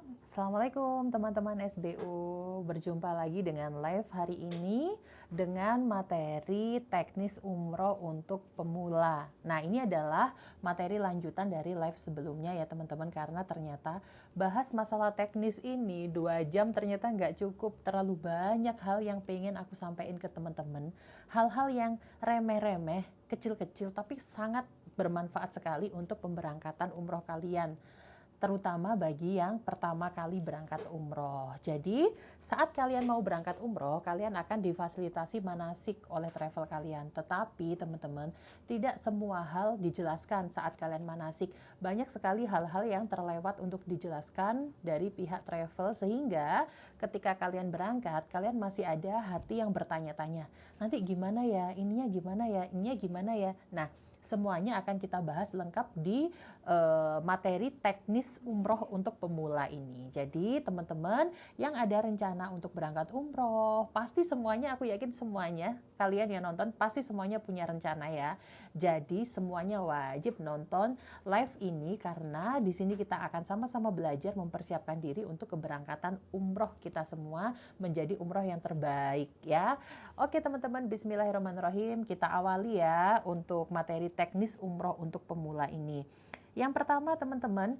Assalamualaikum teman-teman SBU, berjumpa lagi dengan live hari ini dengan materi teknis umroh untuk pemula. Nah, ini adalah materi lanjutan dari live sebelumnya ya teman-teman, karena ternyata bahas masalah teknis ini 2 jam ternyata nggak cukup, terlalu banyak hal yang pengen aku sampaikan ke teman-teman, hal-hal yang remeh-remeh, kecil-kecil tapi sangat bermanfaat sekali untuk pemberangkatan umroh kalian, terutama bagi yang pertama kali berangkat umroh. Jadi saat kalian mau berangkat umroh, kalian akan difasilitasi manasik oleh travel kalian. Tetapi teman-teman, tidak semua hal dijelaskan saat kalian manasik. Banyak sekali hal-hal yang terlewat untuk dijelaskan dari pihak travel, sehingga ketika kalian berangkat, kalian masih ada hati yang bertanya-tanya, nanti gimana ya, ininya gimana ya, ininya gimana ya. Nah, semuanya akan kita bahas lengkap di materi teknis umroh untuk pemula ini. Jadi teman-teman yang ada rencana untuk berangkat umroh, pasti semuanya, aku yakin semuanya kalian yang nonton pasti semuanya punya rencana ya. Jadi semuanya wajib nonton live ini, karena di sini kita akan sama-sama belajar mempersiapkan diri untuk keberangkatan umroh kita semua menjadi umroh yang terbaik ya. Oke teman-teman, bismillahirrahmanirrahim, kita awali ya untuk materi teknis umroh untuk pemula ini. Yang pertama teman-teman,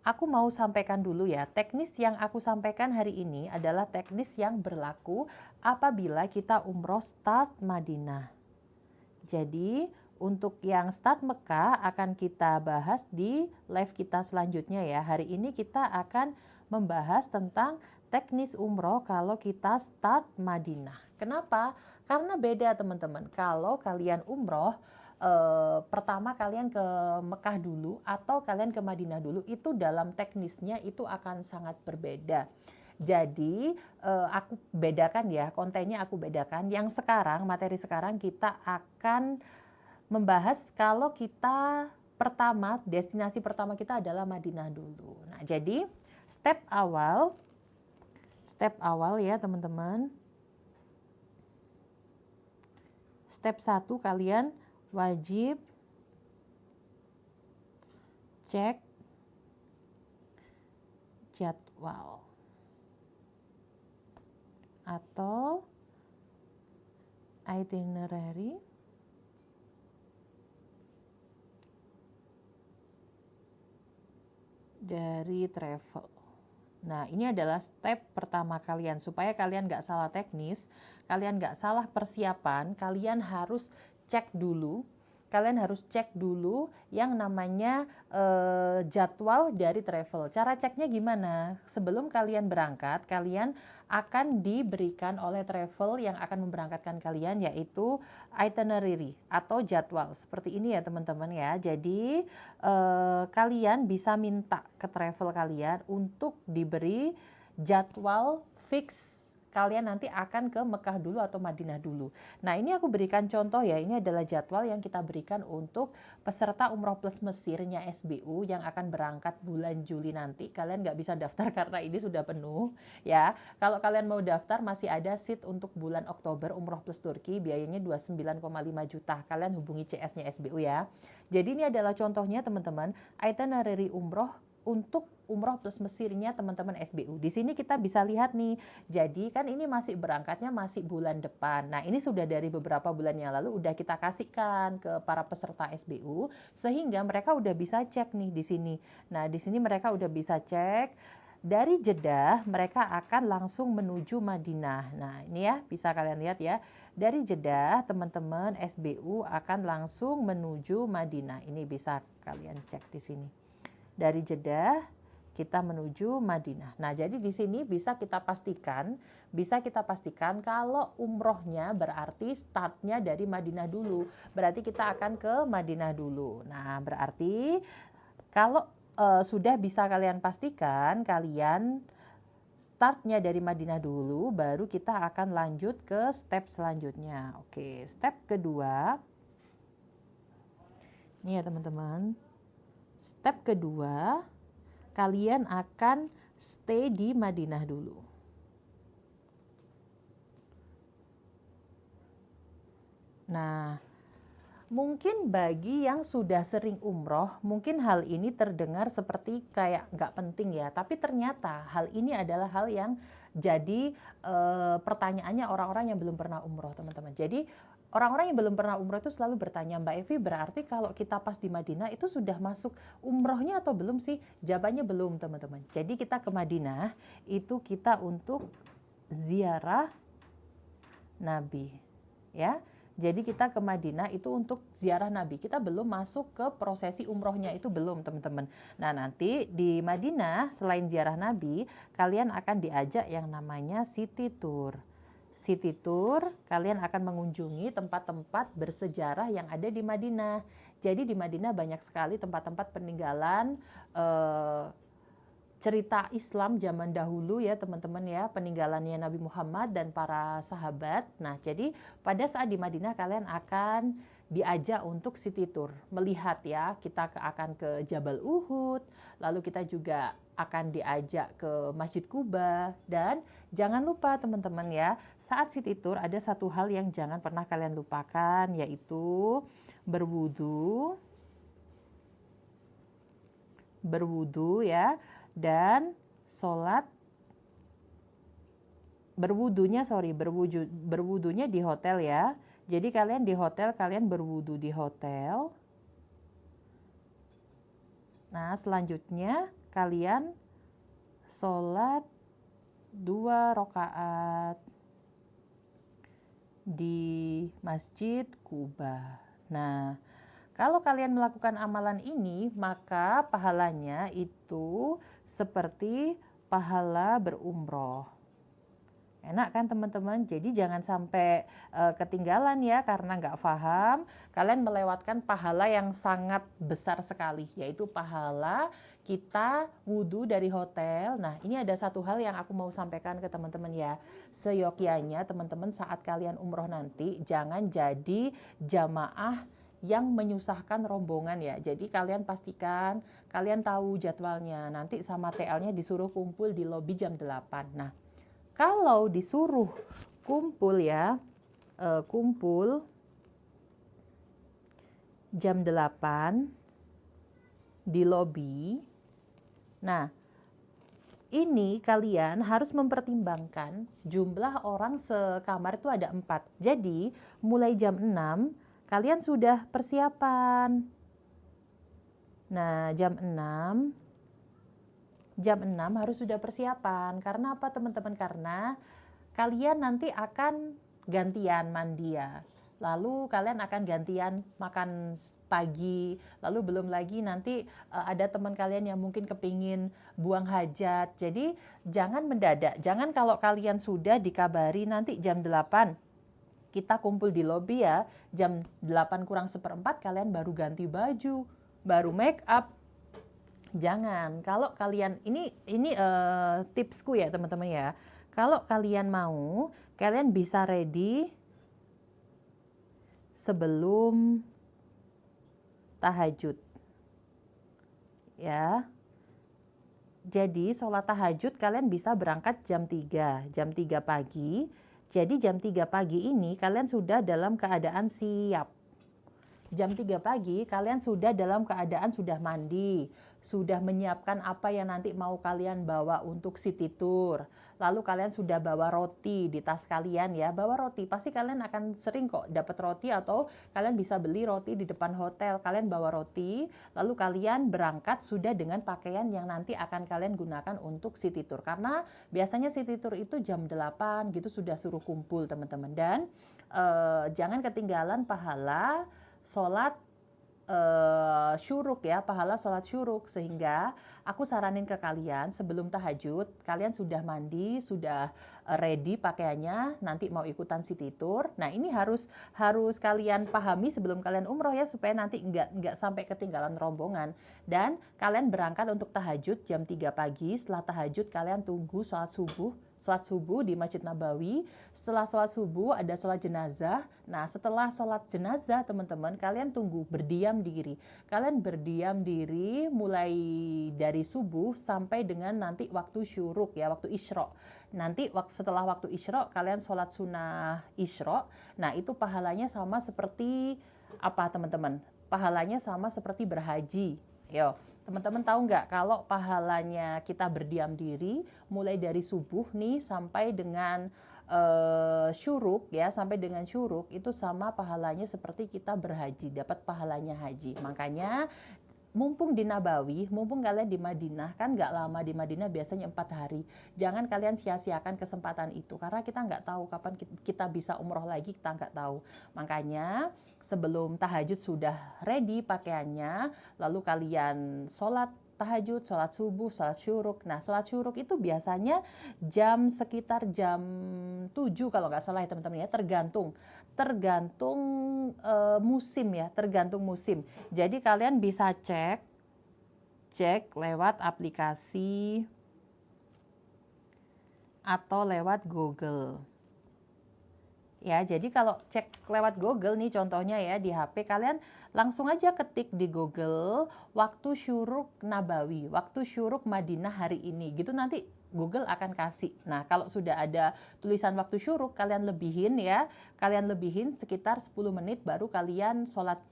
aku mau sampaikan dulu ya, teknis yang aku sampaikan hari ini adalah teknis yang berlaku apabila kita umroh start Madinah. Jadi untuk yang start Mekah akan kita bahas di live kita selanjutnya ya. Hari ini kita akan membahas tentang teknis umroh kalau kita start Madinah. Kenapa? Karena beda teman-teman. Kalau kalian umroh pertama kalian ke Mekah dulu atau kalian ke Madinah dulu, itu dalam teknisnya itu akan sangat berbeda. Jadi aku bedakan ya, kontennya aku bedakan. Yang sekarang, materi sekarang kita akan membahas kalau kita pertama, destinasi pertama kita adalah Madinah dulu. Nah, jadi step awal ya teman-teman. Step 1, kalian wajib cek jadwal atau itinerary dari travel. Nah, ini adalah step pertama kalian. Supaya kalian nggak salah teknis, kalian nggak salah persiapan, kalian harus cek dulu. Kalian harus cek dulu yang namanya jadwal dari travel. Cara ceknya gimana? Sebelum kalian berangkat, kalian akan diberikan oleh travel yang akan memberangkatkan kalian, yaitu itinerary atau jadwal. Seperti ini ya teman-teman ya. Jadi kalian bisa minta ke travel kalian untuk diberi jadwal fix kalian nanti akan ke Mekah dulu atau Madinah dulu. Nah, ini aku berikan contoh ya, ini adalah jadwal yang kita berikan untuk peserta Umroh Plus Mesirnya SBU yang akan berangkat bulan Juli nanti. Kalian nggak bisa daftar karena ini sudah penuh ya. Kalau kalian mau daftar masih ada seat untuk bulan Oktober Umroh Plus Turki, biayanya 29,5 juta. Kalian hubungi CS-nya SBU ya. Jadi ini adalah contohnya teman-teman, itinerary umroh untuk umroh plus Mesirnya teman-teman SBU. Di sini kita bisa lihat nih, jadi kan ini masih berangkatnya masih bulan depan. Nah, ini sudah dari beberapa bulan yang lalu udah kita kasihkan ke para peserta SBU, sehingga mereka udah bisa cek nih di sini. Nah, di sini mereka udah bisa cek. Dari Jeddah mereka akan langsung menuju Madinah. Nah, ini ya bisa kalian lihat ya. Dari Jeddah teman-teman SBU akan langsung menuju Madinah. Ini bisa kalian cek di sini. Dari Jeddah kita menuju Madinah. Nah, jadi di sini bisa kita pastikan kalau umrohnya berarti startnya dari Madinah dulu. Berarti kita akan ke Madinah dulu. Nah, berarti kalau sudah bisa kalian pastikan, kalian startnya dari Madinah dulu, baru kita akan lanjut ke step selanjutnya. Oke, step kedua. Ini ya teman-teman. Step kedua, kalian akan stay di Madinah dulu. Nah, Mungkin bagi yang sudah sering umroh, mungkin hal ini terdengar seperti kayak nggak penting ya. Tapi ternyata hal ini adalah hal yang jadi pertanyaannya orang-orang yang belum pernah umroh, teman-teman. Jadi orang-orang yang belum pernah umroh itu selalu bertanya, Mbak Evi, berarti kalau kita pas di Madinah itu sudah masuk umrohnya atau belum sih? Jawabannya belum, teman-teman. Jadi kita ke Madinah itu kita untuk ziarah Nabi, ya. Jadi kita ke Madinah itu untuk ziarah Nabi. Kita belum masuk ke prosesi umrohnya, itu belum, teman-teman. Nah, nanti di Madinah selain ziarah Nabi, kalian akan diajak yang namanya city tour. City tour, kalian akan mengunjungi tempat-tempat bersejarah yang ada di Madinah. Jadi di Madinah banyak sekali tempat-tempat peninggalan cerita Islam zaman dahulu ya teman-teman ya, peninggalannya Nabi Muhammad dan para sahabat. Nah, jadi pada saat di Madinah kalian akan diajak untuk city tour, melihat ya, kita akan ke Jabal Uhud, lalu kita juga akan diajak ke Masjid Kuba, dan jangan lupa teman-teman ya, saat city tour ada satu hal yang jangan pernah kalian lupakan, yaitu berwudu ya, dan sholat berwudunya di hotel ya. Jadi kalian di hotel, kalian berwudu di hotel. Nah, selanjutnya kalian sholat 2 rakaat di Masjid Kuba. Nah, kalau kalian melakukan amalan ini, maka pahalanya itu seperti pahala berumroh. Enak kan teman-teman? Jadi jangan sampai ketinggalan ya, karena nggak paham, kalian melewatkan pahala yang sangat besar sekali, yaitu pahala kita wudhu dari hotel. Nah, ini ada satu hal yang aku mau sampaikan ke teman-teman ya. Seyogyanya teman-teman saat kalian umroh nanti, jangan jadi jamaah yang menyusahkan rombongan ya. Jadi kalian pastikan kalian tahu jadwalnya. Nanti sama TL-nya disuruh kumpul di lobi jam 8. Nah, kalau disuruh kumpul ya, kumpul jam 8 di lobi. Nah, ini kalian harus mempertimbangkan jumlah orang sekamar itu ada 4. Jadi mulai jam 6 kalian sudah persiapan. Nah, jam 6 harus sudah persiapan. Karena apa teman-teman? Karena kalian nanti akan gantian mandi ya. Lalu kalian akan gantian makan pagi. Lalu belum lagi nanti ada teman kalian yang mungkin kepingin buang hajat. Jadi jangan mendadak. Jangan kalau kalian sudah dikabari nanti jam 8 kita kumpul di lobi ya, jam 8 kurang seperempat kalian baru ganti baju, baru make up. Jangan. Kalau kalian ini tipsku ya teman-teman ya. Kalau kalian mau, kalian bisa ready sebelum tahajud. Ya. Jadi sholat tahajud kalian bisa berangkat jam 3 pagi. Jadi jam 3 pagi ini kalian sudah dalam keadaan siap. Jam 3 pagi kalian sudah dalam keadaan sudah mandi, sudah menyiapkan apa yang nanti mau kalian bawa untuk city tour. Lalu kalian sudah bawa roti di tas kalian ya, bawa roti. Pasti kalian akan sering kok dapat roti, atau kalian bisa beli roti di depan hotel. Kalian bawa roti, lalu kalian berangkat sudah dengan pakaian yang nanti akan kalian gunakan untuk city tour. Karena biasanya city tour itu jam 8 gitu sudah suruh kumpul teman-teman. Dan jangan ketinggalan pahala sholat syuruk ya, pahala sholat syuruk. Sehingga aku saranin ke kalian sebelum tahajud, kalian sudah mandi, sudah ready pakaiannya, nanti mau ikutan city tour. Nah, ini harus kalian pahami sebelum kalian umroh ya, supaya nanti nggak sampai ketinggalan rombongan. Dan kalian berangkat untuk tahajud jam 3 pagi. Setelah tahajud kalian tunggu sholat subuh di Masjid Nabawi. Setelah sholat subuh ada sholat jenazah. Nah, setelah sholat jenazah teman-teman, kalian tunggu, berdiam diri. Kalian berdiam diri mulai dari subuh sampai dengan nanti waktu syuruk ya, waktu isyrok. Nanti setelah waktu isyrok kalian sholat sunnah isyrok. Nah, itu pahalanya sama seperti Apa teman-teman? Pahalanya sama seperti berhaji. Yo, teman-teman tahu nggak kalau pahalanya kita berdiam diri mulai dari subuh nih sampai dengan syuruk ya, sampai dengan syuruk itu sama pahalanya seperti kita berhaji, dapat pahalanya haji. Makanya mumpung di Nabawi, mumpung kalian di Madinah, kan nggak lama di Madinah, biasanya 4 hari. Jangan kalian sia-siakan kesempatan itu, karena kita nggak tahu kapan kita bisa umroh lagi, kita nggak tahu. Makanya sebelum tahajud sudah ready pakaiannya, lalu kalian sholat tahajud, sholat subuh, sholat syuruk. Nah, sholat syuruk itu biasanya sekitar jam 7 kalau nggak salah ya teman-teman ya, tergantung musim ya, tergantung musim. Jadi kalian bisa cek lewat aplikasi atau lewat Google. Ya, jadi kalau cek lewat Google nih contohnya ya di HP, kalian langsung aja ketik di Google waktu syuruk Nabawi, waktu syuruk Madinah hari ini. Gitu nanti Google akan kasih. Nah, kalau sudah ada tulisan waktu syuruk, kalian lebihin ya. Kalian lebihin sekitar 10 menit baru kalian sholat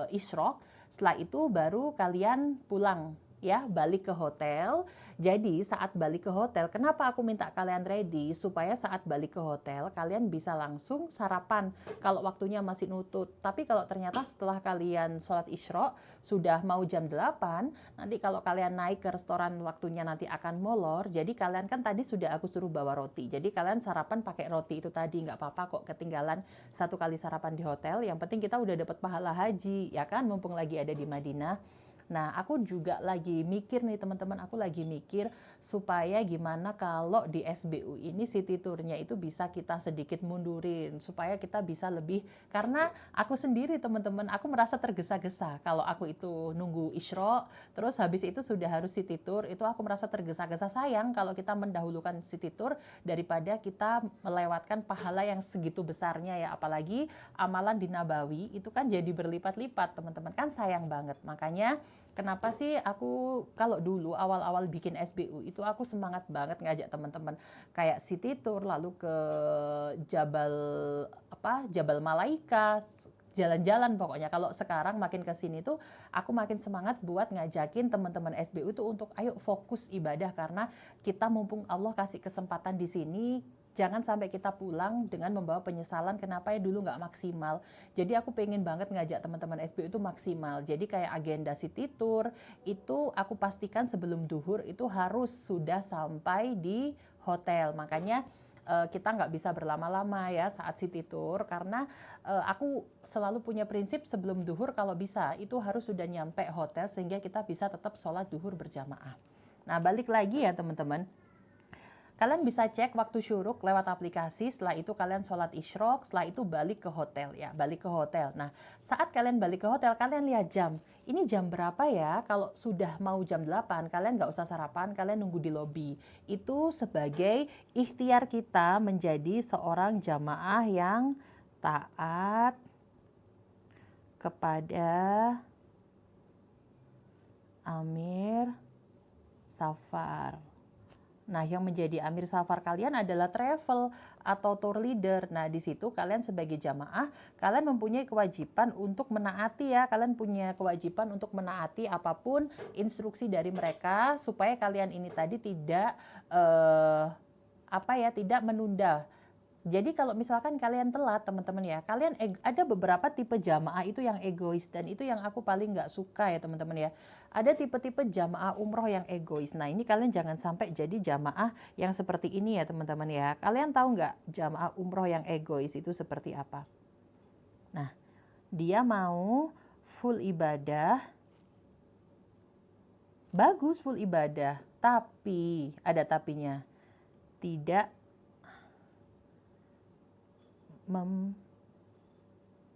isyraq. Setelah itu baru kalian pulang ya, balik ke hotel. Jadi saat balik ke hotel, kenapa aku minta kalian ready? Supaya saat balik ke hotel, kalian bisa langsung sarapan kalau waktunya masih nutut. Tapi kalau ternyata setelah kalian sholat isyraq, sudah mau jam 8, nanti kalau kalian naik ke restoran waktunya nanti akan molor. Jadi kalian kan tadi sudah aku suruh bawa roti. Jadi kalian sarapan pakai roti itu tadi, nggak apa-apa kok ketinggalan 1 kali sarapan di hotel. Yang penting kita udah dapat pahala haji, ya kan? Mumpung lagi ada di Madinah. Nah, aku juga lagi mikir nih teman-teman, aku lagi mikir supaya gimana kalau di SBU ini city tour-nya itu bisa kita sedikit mundurin, supaya kita bisa lebih, karena aku sendiri teman-teman, aku merasa tergesa-gesa kalau aku itu nunggu isyraq, terus habis itu sudah harus city tour, itu aku merasa tergesa-gesa. Sayang kalau kita mendahulukan city tour daripada kita melewatkan pahala yang segitu besarnya ya, apalagi amalan di Nabawi itu kan jadi berlipat-lipat teman-teman, kan sayang banget. Makanya kenapa sih aku kalau dulu awal-awal bikin SBU itu aku semangat banget ngajak teman-teman kayak city tour, lalu ke Jabal Malaika, jalan-jalan pokoknya. Kalau sekarang makin ke sini tuh aku makin semangat buat ngajakin teman-teman SBU itu untuk ayo fokus ibadah, karena kita mumpung Allah kasih kesempatan di sini, jangan sampai kita pulang dengan membawa penyesalan kenapa ya dulu nggak maksimal. Jadi aku pengen banget ngajak teman-teman SBU itu maksimal. Jadi kayak agenda city tour itu aku pastikan sebelum duhur itu harus sudah sampai di hotel. Makanya kita nggak bisa berlama-lama ya saat city tour, karena aku selalu punya prinsip sebelum duhur kalau bisa itu harus sudah nyampe hotel sehingga kita bisa tetap sholat duhur berjamaah. Nah, balik lagi ya teman-teman. Kalian bisa cek waktu syuruk lewat aplikasi, setelah itu kalian sholat isyraq, setelah itu balik ke hotel ya, balik ke hotel. Nah, saat kalian balik ke hotel, kalian lihat jam. Ini jam berapa ya? Kalau sudah mau jam 8, kalian nggak usah sarapan, kalian nunggu di lobi. Itu sebagai ikhtiar kita menjadi seorang jamaah yang taat kepada Amir Safar. Nah, yang menjadi amir safar kalian adalah travel atau tour leader. Nah, di situ kalian sebagai jamaah, kalian mempunyai kewajiban untuk menaati ya. Kalian punya kewajiban untuk menaati apapun instruksi dari mereka supaya kalian ini tadi tidak tidak menunda. Jadi kalau misalkan kalian telat teman-teman ya, kalian ada beberapa tipe jamaah itu yang egois, dan itu yang aku paling nggak suka ya teman-teman ya. Ada tipe-tipe jamaah umroh yang egois. Nah, ini kalian jangan sampai jadi jamaah yang seperti ini ya teman-teman ya. Kalian tahu nggak jamaah umroh yang egois itu seperti apa? Nah, dia mau full ibadah, bagus full ibadah, tapi ada tapinya, tidak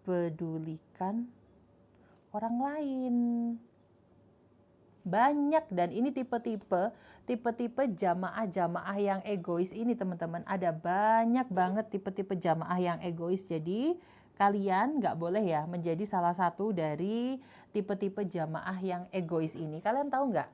mempedulikan orang lain. Banyak, dan ini tipe-tipe jamaah-jamaah yang egois ini teman-teman. Ada banyak banget tipe-tipe jamaah yang egois. Jadi kalian nggak boleh ya menjadi salah satu dari tipe-tipe jamaah yang egois ini. Kalian tahu nggak?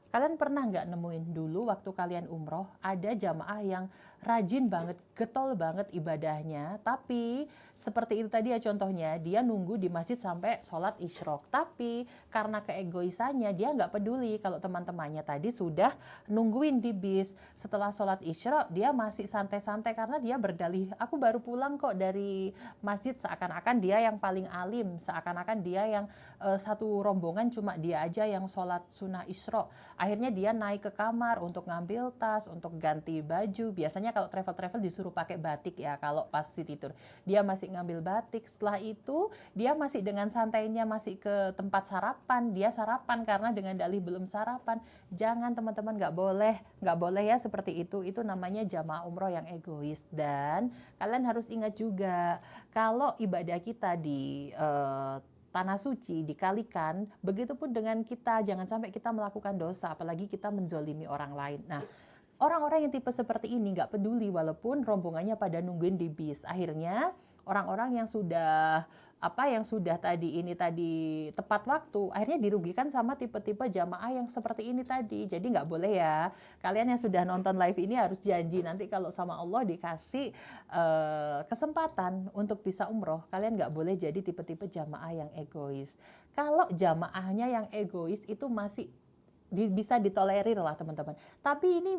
Kalian pernah nggak nemuin dulu waktu kalian umroh, ada jamaah yang rajin banget, getol banget ibadahnya, tapi seperti itu tadi ya contohnya, dia nunggu di masjid sampai sholat isyrok. Tapi karena keegoisannya, dia nggak peduli kalau teman-temannya tadi sudah nungguin di bis. Setelah sholat isyrok, dia masih santai-santai karena dia berdalih, aku baru pulang kok dari masjid, seakan-akan dia yang paling alim, seakan-akan dia yang satu rombongan cuma dia aja yang sholat sunnah isyrok. Akhirnya dia naik ke kamar untuk ngambil tas, untuk ganti baju. Biasanya kalau travel-travel disuruh pakai batik ya, kalau pas city tour. Dia masih ngambil batik. Setelah itu dia masih dengan santainya masih ke tempat sarapan. Dia sarapan karena dengan dalih belum sarapan. Jangan teman-teman, nggak boleh ya seperti itu. Itu namanya jamaah umroh yang egois. Dan kalian harus ingat juga kalau ibadah kita di tanah suci dikalikan, begitupun dengan kita, jangan sampai kita melakukan dosa, apalagi kita menzolimi orang lain. Nah, orang-orang yang tipe seperti ini nggak peduli walaupun rombongannya pada nungguin di bis. Akhirnya orang-orang yang sudah tadi tepat waktu, akhirnya dirugikan sama tipe-tipe jamaah yang seperti ini tadi. Jadi nggak boleh ya. Kalian yang sudah nonton live ini harus janji nanti kalau sama Allah dikasih kesempatan untuk bisa umroh, kalian nggak boleh jadi tipe-tipe jamaah yang egois. Kalau jamaahnya yang egois itu masih bisa ditolerir lah teman-teman. Tapi ini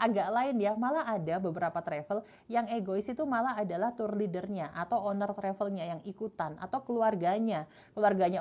agak lain ya, malah ada beberapa travel yang egois itu malah adalah tour leadernya atau owner travelnya yang ikutan, atau keluarganya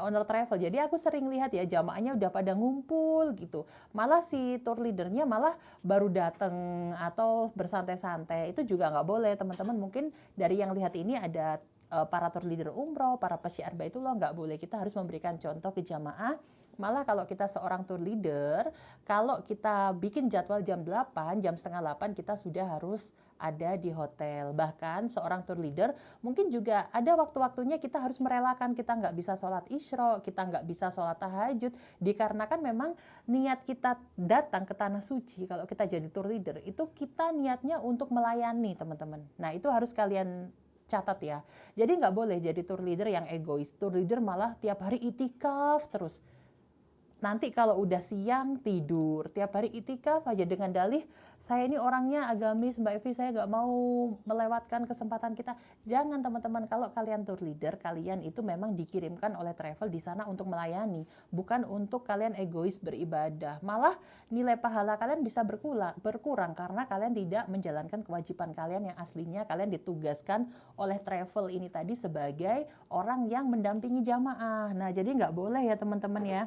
owner travel. Jadi aku sering lihat ya, jamaahnya udah pada ngumpul gitu, malah si tour leadernya malah baru datang atau bersantai-santai. Itu juga nggak boleh teman-teman. Mungkin dari yang lihat ini ada para tour leader umroh, para pesyiar baitullah, nggak boleh. Kita harus memberikan contoh ke jamaah. Malah kalau kita seorang tour leader, kalau kita bikin jadwal jam 8, jam setengah 8 kita sudah harus ada di hotel. Bahkan seorang tour leader mungkin juga ada waktu-waktunya kita harus merelakan, kita nggak bisa sholat isyrok, kita nggak bisa sholat tahajud, dikarenakan memang niat kita datang ke tanah suci. Kalau kita jadi tour leader, itu kita niatnya untuk melayani teman-teman. Nah, itu harus kalian catat ya. Jadi nggak boleh jadi tour leader yang egois. Tour leader malah tiap hari itikaf terus. Nanti kalau udah siang tidur, tiap hari itikaf aja dengan dalih, saya ini orangnya agamis Mbak Evi, saya nggak mau melewatkan kesempatan kita. Jangan teman-teman, kalau kalian tour leader, kalian itu memang dikirimkan oleh travel di sana untuk melayani, bukan untuk kalian egois beribadah. Malah nilai pahala kalian bisa berkurang karena kalian tidak menjalankan kewajiban kalian yang aslinya kalian ditugaskan oleh travel ini tadi sebagai orang yang mendampingi jamaah. Nah, jadi nggak boleh ya teman-teman ya.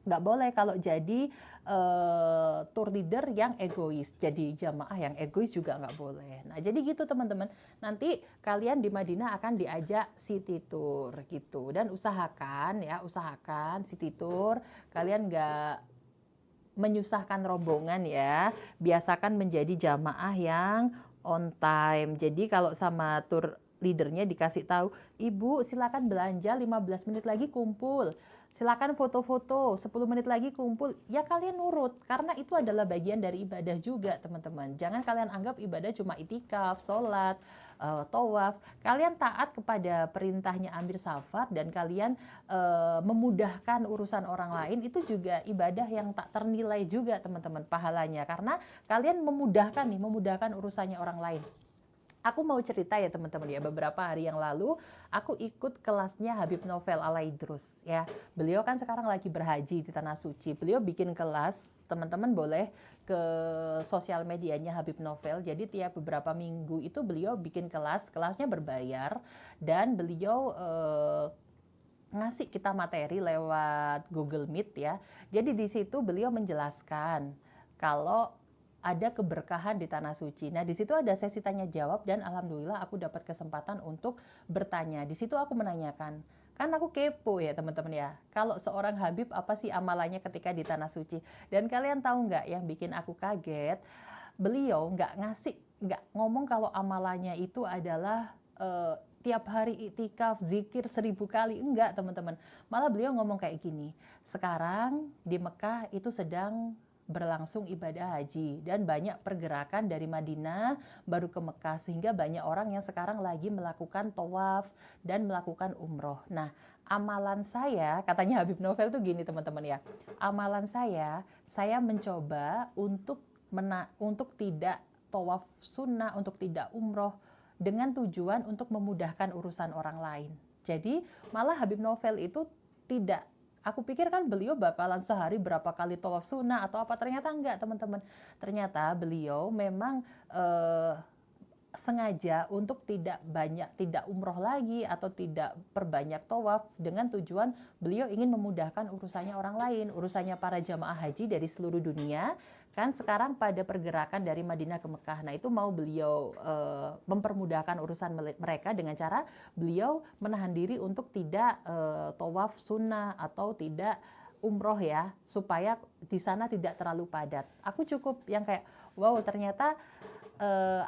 Nggak boleh kalau jadi tour leader yang egois, jadi jamaah yang egois juga nggak boleh. Nah, jadi gitu teman-teman, nanti kalian di Madinah akan diajak city tour gitu, dan usahakan city tour kalian nggak menyusahkan rombongan ya, biasakan menjadi jamaah yang on time. Jadi kalau sama tour leadernya dikasih tahu, ibu silakan belanja 15 menit lagi kumpul, silakan foto-foto 10 menit lagi kumpul, ya kalian nurut karena itu adalah bagian dari ibadah juga teman-teman. Jangan kalian anggap ibadah cuma itikaf, sholat, tawaf. Kalian taat kepada perintahnya Amir Safar dan kalian memudahkan urusan orang lain, itu juga ibadah yang tak ternilai juga teman-teman pahalanya, karena kalian memudahkan urusannya orang lain. Aku mau cerita ya teman-teman ya, beberapa hari yang lalu aku ikut kelasnya Habib Novel Alaidrus ya. Beliau kan sekarang lagi berhaji di Tanah Suci. Beliau bikin kelas, teman-teman boleh ke sosial medianya Habib Novel. Jadi tiap beberapa minggu itu beliau bikin kelasnya berbayar, dan beliau ngasih kita materi lewat Google Meet ya. Jadi di situ beliau menjelaskan kalau ada keberkahan di Tanah Suci. Nah, di situ ada sesi tanya jawab dan alhamdulillah aku dapat kesempatan untuk bertanya. Di situ aku menanyakan, kan aku kepo ya teman-teman ya, kalau seorang Habib apa sih amalannya ketika di Tanah Suci? Dan kalian tahu nggak yang bikin aku kaget? Beliau nggak ngomong kalau amalannya itu adalah tiap hari iktikaf, zikir 1000 kali. Enggak teman-teman. Malah beliau ngomong kayak gini, sekarang di Mekah itu sedang berlangsung ibadah haji dan banyak pergerakan dari Madinah baru ke Mekah, sehingga banyak orang yang sekarang lagi melakukan tawaf dan melakukan umroh. Nah, amalan saya, katanya Habib Novel tuh gini teman-teman ya, amalan saya mencoba untuk tidak tawaf sunnah, untuk tidak umroh, dengan tujuan untuk memudahkan urusan orang lain. Jadi malah Habib Novel itu tidak, aku pikir kan beliau bakalan sehari berapa kali tawaf sunnah atau apa, ternyata enggak teman-teman. Ternyata beliau memang sengaja untuk tidak umroh lagi atau tidak perbanyak tawaf, dengan tujuan beliau ingin memudahkan urusannya orang lain, urusannya para jamaah haji dari seluruh dunia. Kan sekarang pada pergerakan dari Madinah ke Mekah, nah itu mau beliau mempermudahkan urusan mereka dengan cara beliau menahan diri untuk tidak tawaf sunnah atau tidak umroh ya, supaya di sana tidak terlalu padat. Aku cukup yang kayak wow, ternyata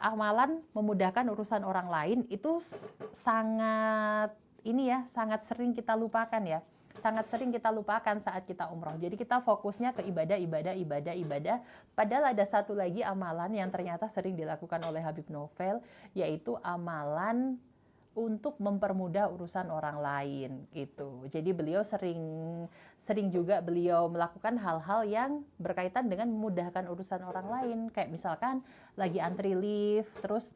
amalan memudahkan urusan orang lain itu sangat ini ya, sangat sering kita lupakan ya. Sangat sering kita lupakan saat kita umroh. Jadi kita fokusnya ke ibadah. Padahal ada satu lagi amalan yang ternyata sering dilakukan oleh Habib Novel, yaitu amalan untuk mempermudah urusan orang lain gitu. Jadi beliau sering juga beliau melakukan hal-hal yang berkaitan dengan memudahkan urusan orang lain. Kayak misalkan lagi antri lift, terus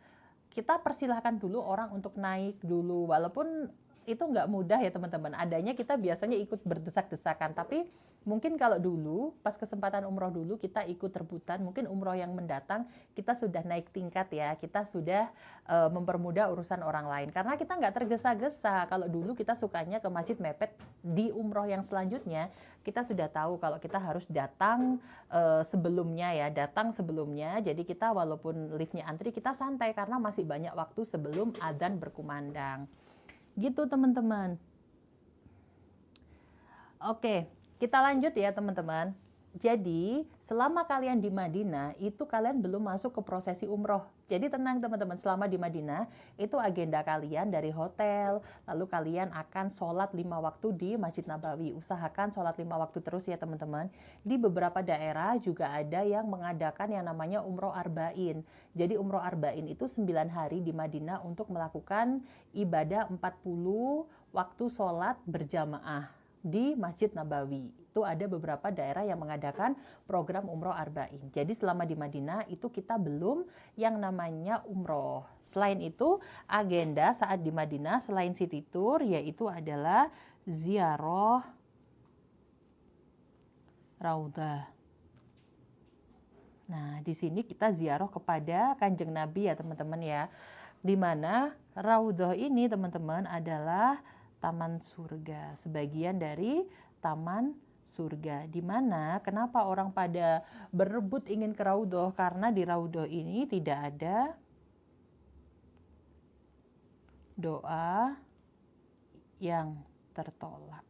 kita persilahkan dulu orang untuk naik dulu, walaupun itu nggak mudah ya teman-teman. Adanya kita biasanya ikut berdesak-desakan, tapi mungkin kalau dulu pas kesempatan umroh dulu kita ikut rebutan, mungkin umroh yang mendatang kita sudah naik tingkat ya, kita sudah mempermudah urusan orang lain karena kita nggak tergesa-gesa. Kalau dulu kita sukanya ke masjid mepet, di umroh yang selanjutnya kita sudah tahu kalau kita harus datang sebelumnya ya, jadi kita walaupun liftnya antri kita santai karena masih banyak waktu sebelum adzan berkumandang gitu teman-teman. Oke, kita lanjut ya teman-teman. Jadi selama kalian di Madinah itu kalian belum masuk ke prosesi umroh. Jadi tenang teman-teman, selama di Madinah itu agenda kalian dari hotel, lalu kalian akan sholat 5 waktu di Masjid Nabawi. Usahakan sholat 5 waktu terus ya teman-teman. Di beberapa daerah juga ada yang mengadakan yang namanya umroh arba'in. Jadi umroh arba'in itu 9 hari di Madinah untuk melakukan ibadah 40 waktu sholat berjamaah di Masjid Nabawi. Itu ada beberapa daerah yang mengadakan program umroh arba'in. Jadi selama di Madinah itu kita belum yang namanya umroh. Selain itu, agenda saat di Madinah selain city tour yaitu adalah ziarah Raudhah. Nah, di sini kita ziarah kepada Kanjeng Nabi ya teman-teman ya. Di mana Raudhah ini teman-teman adalah taman surga, sebagian dari taman surga. Di mana kenapa orang pada berebut ingin ke Raudhah? Karena di Raudhah ini tidak ada doa yang tertolak.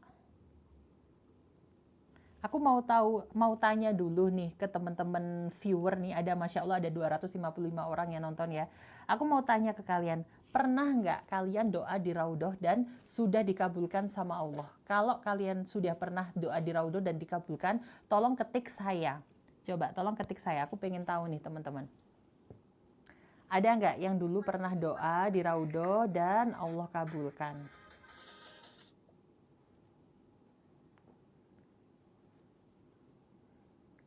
Aku mau tanya dulu nih ke teman-teman viewer nih, ada Masya Allah ada 255 orang yang nonton ya. Aku mau tanya ke kalian, pernah nggak kalian doa di Raudhah dan sudah dikabulkan sama Allah? Kalau kalian sudah pernah doa di Raudhah dan dikabulkan, tolong ketik saya. Coba tolong ketik saya, aku pengen tahu nih teman-teman. Ada nggak yang dulu pernah doa di Raudhah dan Allah kabulkan?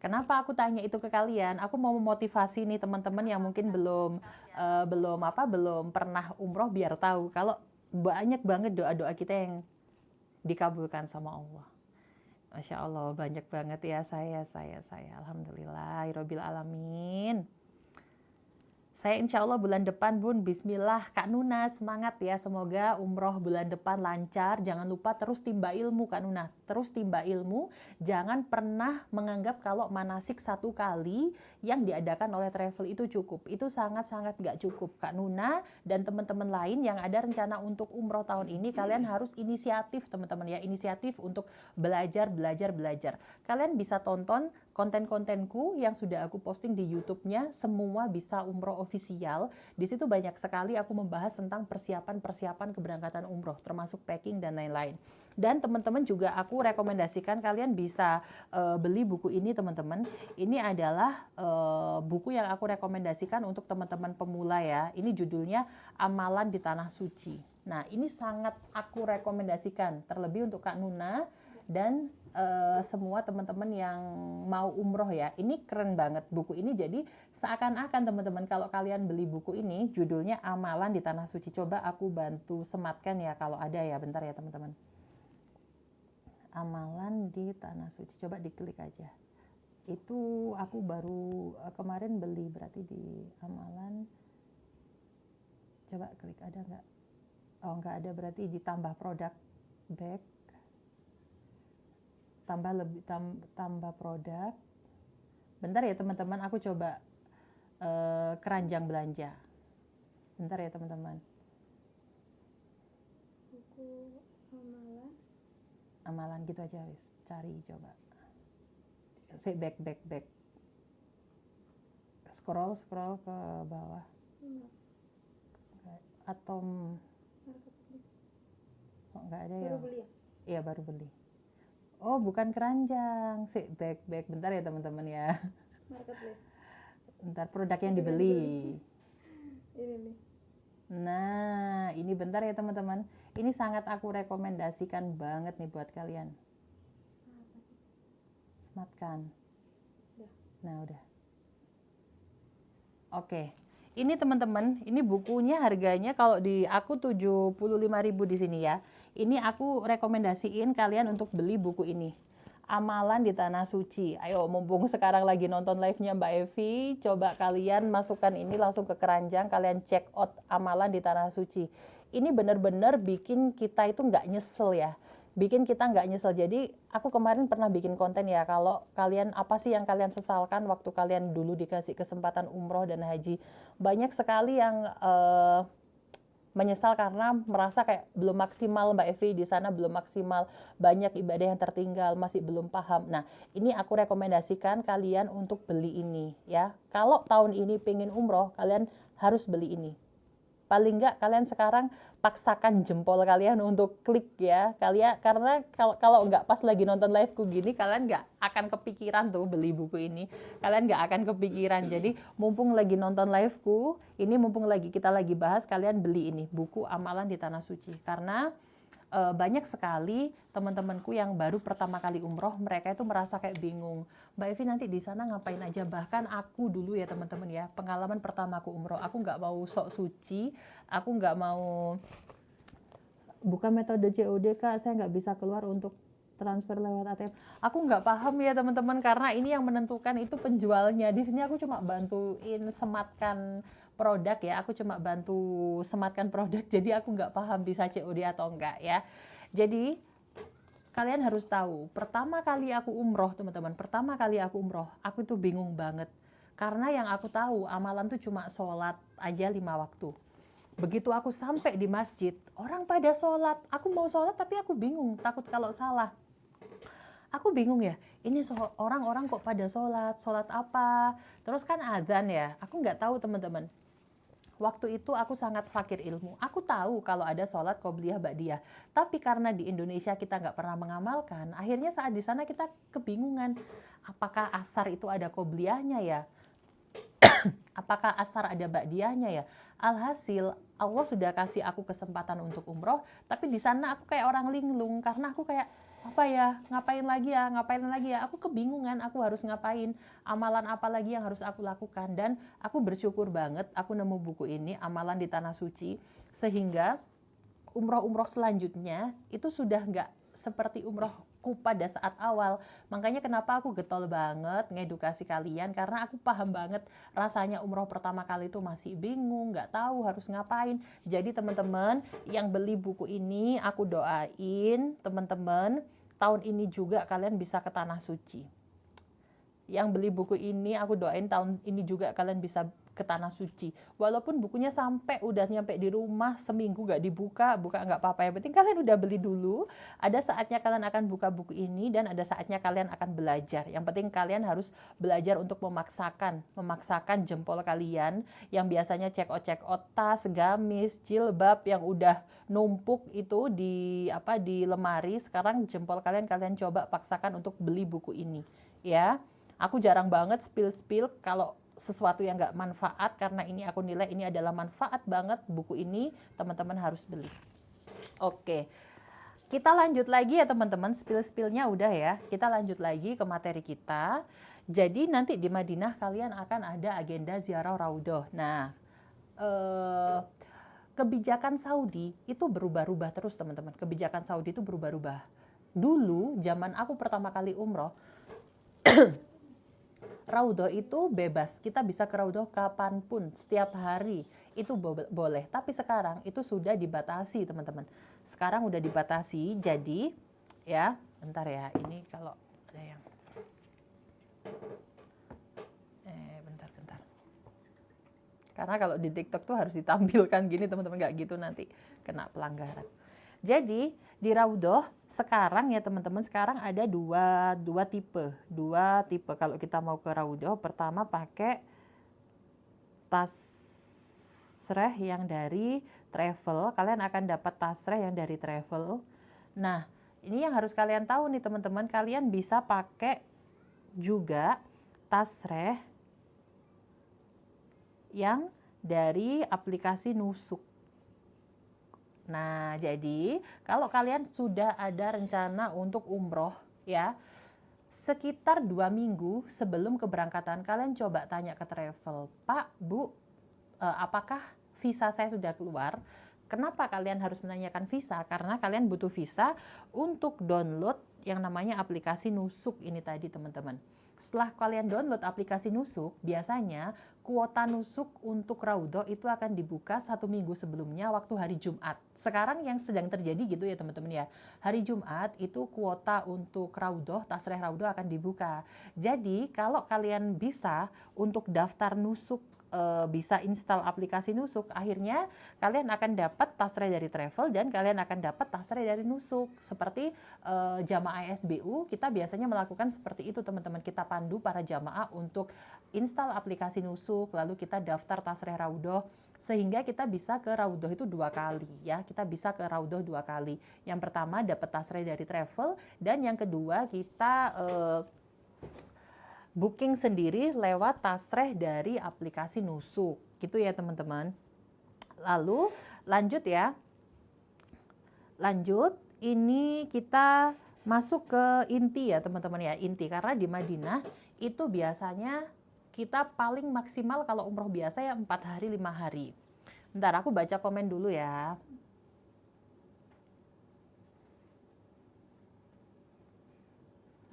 Kenapa aku tanya itu ke kalian? Aku mau memotivasi nih teman-teman yang mungkin belum pernah umroh biar tahu kalau banyak banget doa-doa kita yang dikabulkan sama Allah. Masya Allah banyak banget ya saya. Alhamdulillahirabbil alamin. Saya insya Allah bulan depan Bun, bismillah. Kak Nuna semangat ya, semoga umroh bulan depan lancar. Jangan lupa terus timba ilmu Kak Nuna, terus timba ilmu. Jangan pernah menganggap kalau manasik satu kali yang diadakan oleh travel itu cukup. Itu sangat-sangat gak cukup Kak Nuna dan teman-teman lain yang ada rencana untuk umroh tahun ini. Kalian harus inisiatif teman-teman ya, inisiatif untuk belajar. Kalian bisa tonton konten-kontenku yang sudah aku posting di YouTube-nya, semua bisa umroh official. Di situ banyak sekali aku membahas tentang persiapan keberangkatan umroh, termasuk packing dan lain-lain. Dan teman-teman juga aku rekomendasikan kalian bisa beli buku ini teman-teman. Ini adalah buku yang aku rekomendasikan untuk teman-teman pemula ya. Ini judulnya Amalan di Tanah Suci. Nah, ini sangat aku rekomendasikan, terlebih untuk Kak Nuna dan semua teman-teman yang mau umroh ya. Ini keren banget buku ini, jadi seakan-akan teman-teman kalau kalian beli buku ini, judulnya Amalan di Tanah Suci. Coba aku bantu sematkan ya kalau ada ya, bentar ya teman-teman. Amalan di Tanah Suci, coba diklik aja. Itu aku baru kemarin beli, berarti di Amalan. Coba klik, ada nggak? Oh, nggak ada, berarti ditambah produk back, tambah produk. Bentar ya teman-teman, aku coba keranjang belanja. Bentar ya teman-teman. Buku Amalan gitu aja wis. Cari coba. Back. Scroll ke bawah. Atau kok nggak ada ya? Baru beli ya? Iya, baru beli. Oh, bukan keranjang. Back. Bentar ya teman-teman ya. Marketplace. Bentar, produk yang dibeli. Ini nih. Nah, ini bentar ya teman-teman. Ini sangat aku rekomendasikan banget nih buat kalian. Sematkan. Nah, udah. Oke. Ini teman-teman, ini bukunya harganya kalau di aku 75.000 di sini ya. Ini aku rekomendasiin kalian untuk beli buku ini. Amalan di Tanah Suci. Ayo, mumpung sekarang lagi nonton live-nya Mbak Evi, coba kalian masukkan ini langsung ke keranjang, kalian check out Amalan di Tanah Suci. Ini benar-benar bikin kita itu nggak nyesel ya. Bikin kita nggak nyesel. Jadi aku kemarin pernah bikin konten ya, kalau kalian apa sih yang kalian sesalkan waktu kalian dulu dikasih kesempatan umroh dan haji. Banyak sekali yang menyesal karena merasa kayak belum maksimal, Mbak Evi di sana belum maksimal, banyak ibadah yang tertinggal, masih belum paham. Nah, ini aku rekomendasikan kalian untuk beli ini ya. Kalau tahun ini pengen umroh, kalian harus beli ini. Paling enggak kalian sekarang paksakan jempol kalian untuk klik ya kalian, karena kalau enggak pas lagi nonton liveku gini, kalian enggak akan kepikiran tuh beli buku ini, kalian enggak akan kepikiran. Jadi mumpung lagi nonton liveku ini, mumpung kita lagi bahas, kalian beli ini buku Amalan di Tanah Suci, karena banyak sekali teman-temanku yang baru pertama kali umroh, mereka itu merasa kayak bingung, Mbak Evi nanti di sana ngapain aja. Bahkan aku dulu ya teman-teman ya, pengalaman pertama aku umroh, aku nggak mau sok suci, aku nggak mau bukan metode COD Kak, saya nggak bisa keluar untuk transfer lewat ATM. Aku nggak paham ya teman-teman, karena ini yang menentukan itu penjualnya. Di sini aku cuma bantuin sematkan produk ya, aku cuma bantu sematkan produk, jadi aku nggak paham bisa COD atau enggak ya. Jadi kalian harus tahu, pertama kali aku umroh teman-teman, aku tuh bingung banget, karena yang aku tahu amalan tuh cuma sholat aja 5 waktu. Begitu aku sampai di masjid, orang pada sholat, aku mau sholat tapi aku bingung, takut kalau salah. Aku bingung ya, ini orang-orang kok pada sholat apa? Terus kan azan ya, aku nggak tahu teman-teman. Waktu itu aku sangat fakir ilmu. Aku tahu kalau ada sholat qobliyah ba'diyah, tapi karena di Indonesia kita nggak pernah mengamalkan, akhirnya saat di sana kita kebingungan. Apakah asar itu ada qobliyahnya ya? Apakah asar ada ba'diyahnya ya? Alhasil Allah sudah kasih aku kesempatan untuk umroh, tapi di sana aku kayak orang linglung, karena aku kayak apa ya, ngapain lagi ya, aku kebingungan aku harus ngapain, amalan apa lagi yang harus aku lakukan. Dan aku bersyukur banget aku nemu buku ini, Amalan di Tanah Suci, sehingga umroh-umroh selanjutnya itu sudah nggak seperti umrohku pada saat awal. Makanya kenapa aku getol banget ngedukasi kalian, karena aku paham banget rasanya umroh pertama kali itu masih bingung, nggak tahu harus ngapain. Jadi teman-teman yang beli buku ini, aku doain teman-teman tahun ini juga kalian bisa ke Tanah Suci. Yang beli buku ini aku doain tahun ini juga kalian bisa ke Tanah Suci. Walaupun bukunya sampai udah nyampe di rumah seminggu gak dibuka, buka nggak apa-apa, yang penting kalian udah beli dulu. Ada saatnya kalian akan buka buku ini dan ada saatnya kalian akan belajar. Yang penting kalian harus belajar untuk memaksakan jempol kalian yang biasanya check out tas, gamis, jilbab yang udah numpuk itu di lemari. Sekarang jempol kalian coba paksakan untuk beli buku ini ya. Aku jarang banget spill kalau sesuatu yang nggak manfaat, karena ini aku nilai ini adalah manfaat banget. Buku ini teman-teman harus beli. Oke, kita lanjut lagi ya teman-teman, spill-spillnya udah ya. Kita lanjut lagi ke materi kita. Jadi nanti di Madinah kalian akan ada agenda ziarah Raudhah. Nah, kebijakan Saudi itu berubah-ubah terus teman-teman. Kebijakan Saudi itu berubah-ubah. Dulu zaman aku pertama kali umroh, Raudhah itu bebas, kita bisa ke Raudhah kapanpun, setiap hari itu boleh. Tapi sekarang itu sudah dibatasi teman-teman. Sekarang udah dibatasi, jadi ya, bentar ya, ini kalau ada yang, bentar. Karena kalau di TikTok tuh harus ditampilkan gini teman-teman, nggak gitu nanti kena pelanggaran. Jadi di Raudhah sekarang ya teman-teman, sekarang ada dua tipe. Kalau kita mau ke Raudhah, pertama pakai tasreh yang dari travel. Kalian akan dapat tasreh yang dari travel. Nah, ini yang harus kalian tahu nih teman-teman, kalian bisa pakai juga tasreh yang dari aplikasi Nusuk. Nah, jadi kalau kalian sudah ada rencana untuk umroh ya, sekitar 2 minggu sebelum keberangkatan kalian coba tanya ke travel, Pak, Bu, apakah visa saya sudah keluar? Kenapa kalian harus menanyakan visa? Karena kalian butuh visa untuk download yang namanya aplikasi Nusuk ini tadi teman-teman. Setelah kalian download aplikasi Nusuk, biasanya kuota Nusuk untuk Raudhah itu akan dibuka 1 minggu sebelumnya waktu hari Jumat. Sekarang yang sedang terjadi gitu ya teman-teman ya. Hari Jumat itu kuota untuk Raudhah, tasreh Raudhah akan dibuka. Jadi kalau kalian bisa untuk daftar Nusuk, bisa install aplikasi Nusuk, akhirnya kalian akan dapat tasreh dari travel dan kalian akan dapat tasreh dari Nusuk. Seperti jamaah SBU, kita biasanya melakukan seperti itu teman-teman. Kita pandu para jamaah untuk install aplikasi Nusuk, lalu kita daftar tasreh Raudhah, sehingga kita bisa ke Raudhah itu 2 kali ya. Kita bisa ke Raudhah 2 kali. Yang pertama dapat tasreh dari travel, dan yang kedua kita booking sendiri lewat tasreh dari aplikasi Nusuk. Gitu ya teman-teman. Lalu lanjut ya. Lanjut, ini kita masuk ke inti ya teman-teman ya, inti. Karena di Madinah itu biasanya kita paling maksimal kalau umroh biasa ya 4 hari 5 hari. Bentar, aku baca komen dulu ya.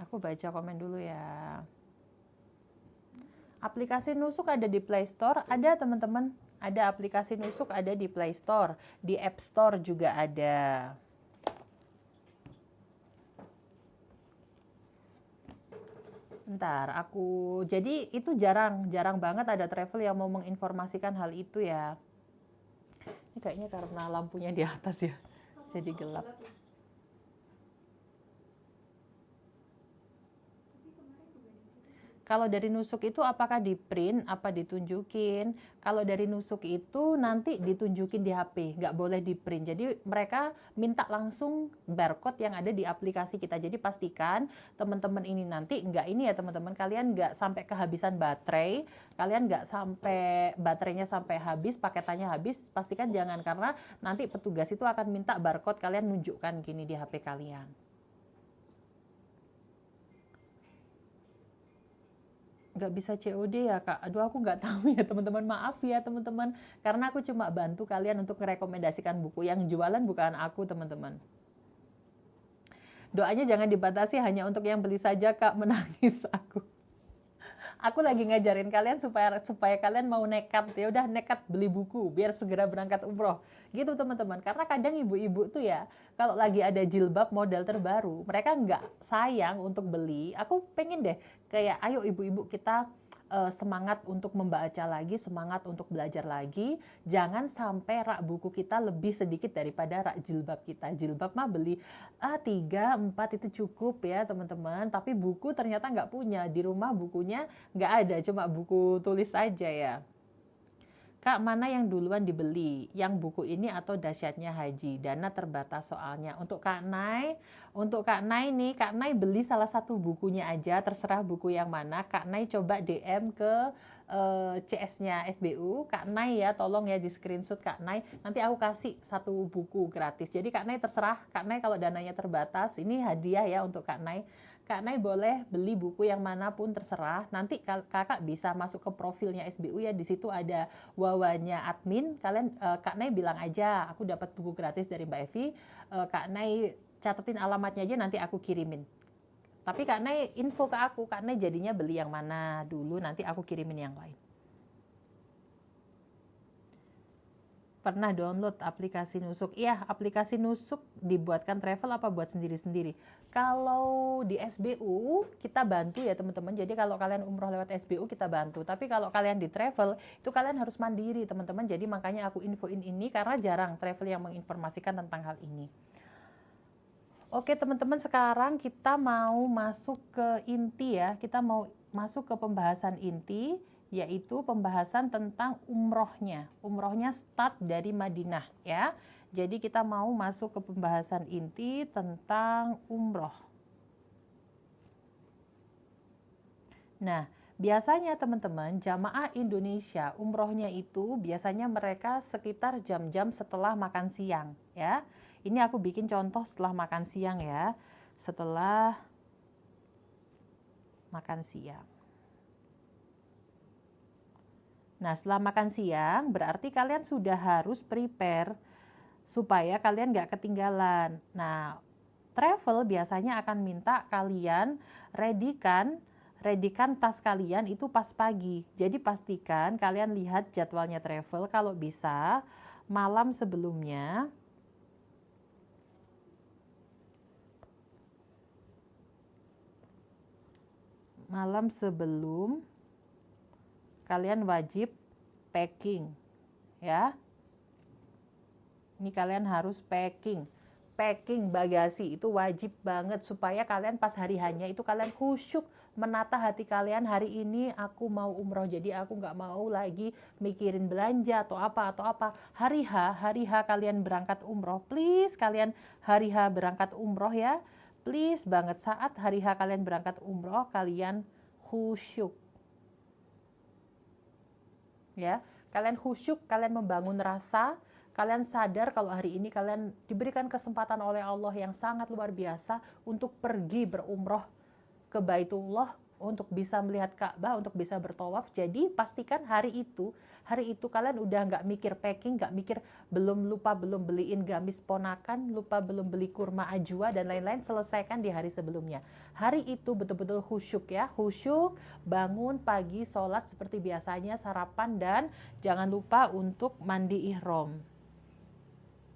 Aku baca komen dulu ya. Aplikasi Nusuk ada di Play Store, ada teman-teman. Ada aplikasi Nusuk ada di Play Store, di App Store juga ada. Bentar, jadi itu jarang banget ada travel yang mau menginformasikan hal itu ya. Ini kayaknya karena lampunya di atas ya, jadi gelap. Kalau dari Nusuk itu apakah di print, apa ditunjukin? Kalau dari Nusuk itu nanti ditunjukin di HP, nggak boleh di print. Jadi mereka minta langsung barcode yang ada di aplikasi kita. Jadi pastikan teman-teman ini nanti nggak ini ya teman-teman, kalian nggak sampai kehabisan baterai, kalian nggak sampai baterainya sampai habis, paketannya habis. Pastikan jangan, karena nanti petugas itu akan minta barcode kalian nunjukkan gini di HP kalian. Nggak bisa COD ya Kak? Aduh, aku nggak tahu ya teman-teman, maaf ya teman-teman, karena aku cuma bantu kalian untuk merekomendasikan buku, yang jualan bukan aku teman-teman. Doanya jangan dibatasi hanya untuk yang beli saja Kak, menangis aku. Aku lagi ngajarin kalian supaya kalian mau nekat, ya udah nekat beli buku biar segera berangkat umroh gitu teman-teman. Karena kadang ibu-ibu tuh ya kalau lagi ada jilbab model terbaru, mereka nggak sayang untuk beli. Aku pengen deh kayak ayo ibu-ibu kita semangat untuk membaca lagi, semangat untuk belajar lagi. Jangan sampai rak buku kita lebih sedikit daripada rak jilbab kita. Jilbab mah beli 3, 4 itu cukup ya teman-teman. Tapi buku ternyata nggak punya. Di rumah bukunya nggak ada, cuma buku tulis aja ya. Kak, mana yang duluan dibeli? Yang buku ini atau Dahsyatnya Haji? Dana terbatas soalnya. Untuk Kak Nay nih, Kak Nay beli salah satu bukunya aja, terserah buku yang mana. Kak Nay coba DM ke CS-nya SBU, Kak Nay ya, tolong ya di screenshot Kak Nay. Nanti aku kasih satu buku gratis. Jadi Kak Nay terserah, Kak Nay kalau dananya terbatas, ini hadiah ya untuk Kak Nay. Kak Nay boleh beli buku yang manapun terserah. Nanti kakak bisa masuk ke profilnya SBU ya. Di situ ada wawanya admin. Kalian Kak Nay bilang aja, aku dapat buku gratis dari Mbak Evi. Kak Nay catetin alamatnya aja, nanti aku kirimin. Tapi Kak Nay info ke aku, Kak Nay jadinya beli yang mana dulu, nanti aku kirimin yang lain. Pernah download aplikasi Nusuk? Iya, aplikasi Nusuk dibuatkan travel apa buat sendiri-sendiri? Kalau di SBU kita bantu ya teman-teman. Jadi kalau kalian umroh lewat SBU kita bantu. Tapi kalau kalian di travel itu kalian harus mandiri teman-teman. Jadi makanya aku infoin ini karena jarang travel yang menginformasikan tentang hal ini. Oke teman-teman, sekarang kita mau masuk ke inti ya. Kita mau masuk ke pembahasan inti, yaitu pembahasan tentang umrohnya. Umrohnya start dari Madinah ya. Jadi kita mau masuk ke pembahasan inti tentang umroh. Nah, biasanya teman-teman jamaah Indonesia umrohnya itu biasanya mereka sekitar jam-jam setelah makan siang ya. Ini aku bikin contoh setelah makan siang ya. Setelah makan siang. Nah, setelah makan siang berarti kalian sudah harus prepare supaya kalian nggak ketinggalan. Nah, travel biasanya akan minta kalian readykan tas kalian itu pas pagi. Jadi pastikan kalian lihat jadwalnya travel, kalau bisa malam sebelumnya. Malam sebelum kalian wajib packing ya. Ini kalian harus packing bagasi, itu wajib banget supaya kalian pas hari hanya itu kalian khusyuk menata hati kalian, hari ini aku mau umroh, jadi aku nggak mau lagi mikirin belanja atau apa. Hari H kalian berangkat umroh, please kalian hari H berangkat umroh ya, please banget saat hari H kalian berangkat umroh kalian khusyuk ya. Kalian khusyuk, kalian membangun rasa, kalian sadar kalau hari ini kalian diberikan kesempatan oleh Allah yang sangat luar biasa untuk pergi berumroh ke Baitullah, untuk bisa melihat Ka'bah, untuk bisa bertawaf. Jadi pastikan hari itu kalian udah nggak mikir packing, nggak mikir belum beliin gamis ponakan, belum beli kurma ajwa dan lain-lain, selesaikan di hari sebelumnya. Hari itu betul-betul khusyuk ya, khusyuk, bangun pagi, sholat seperti biasanya, sarapan, dan jangan lupa untuk mandi ihram.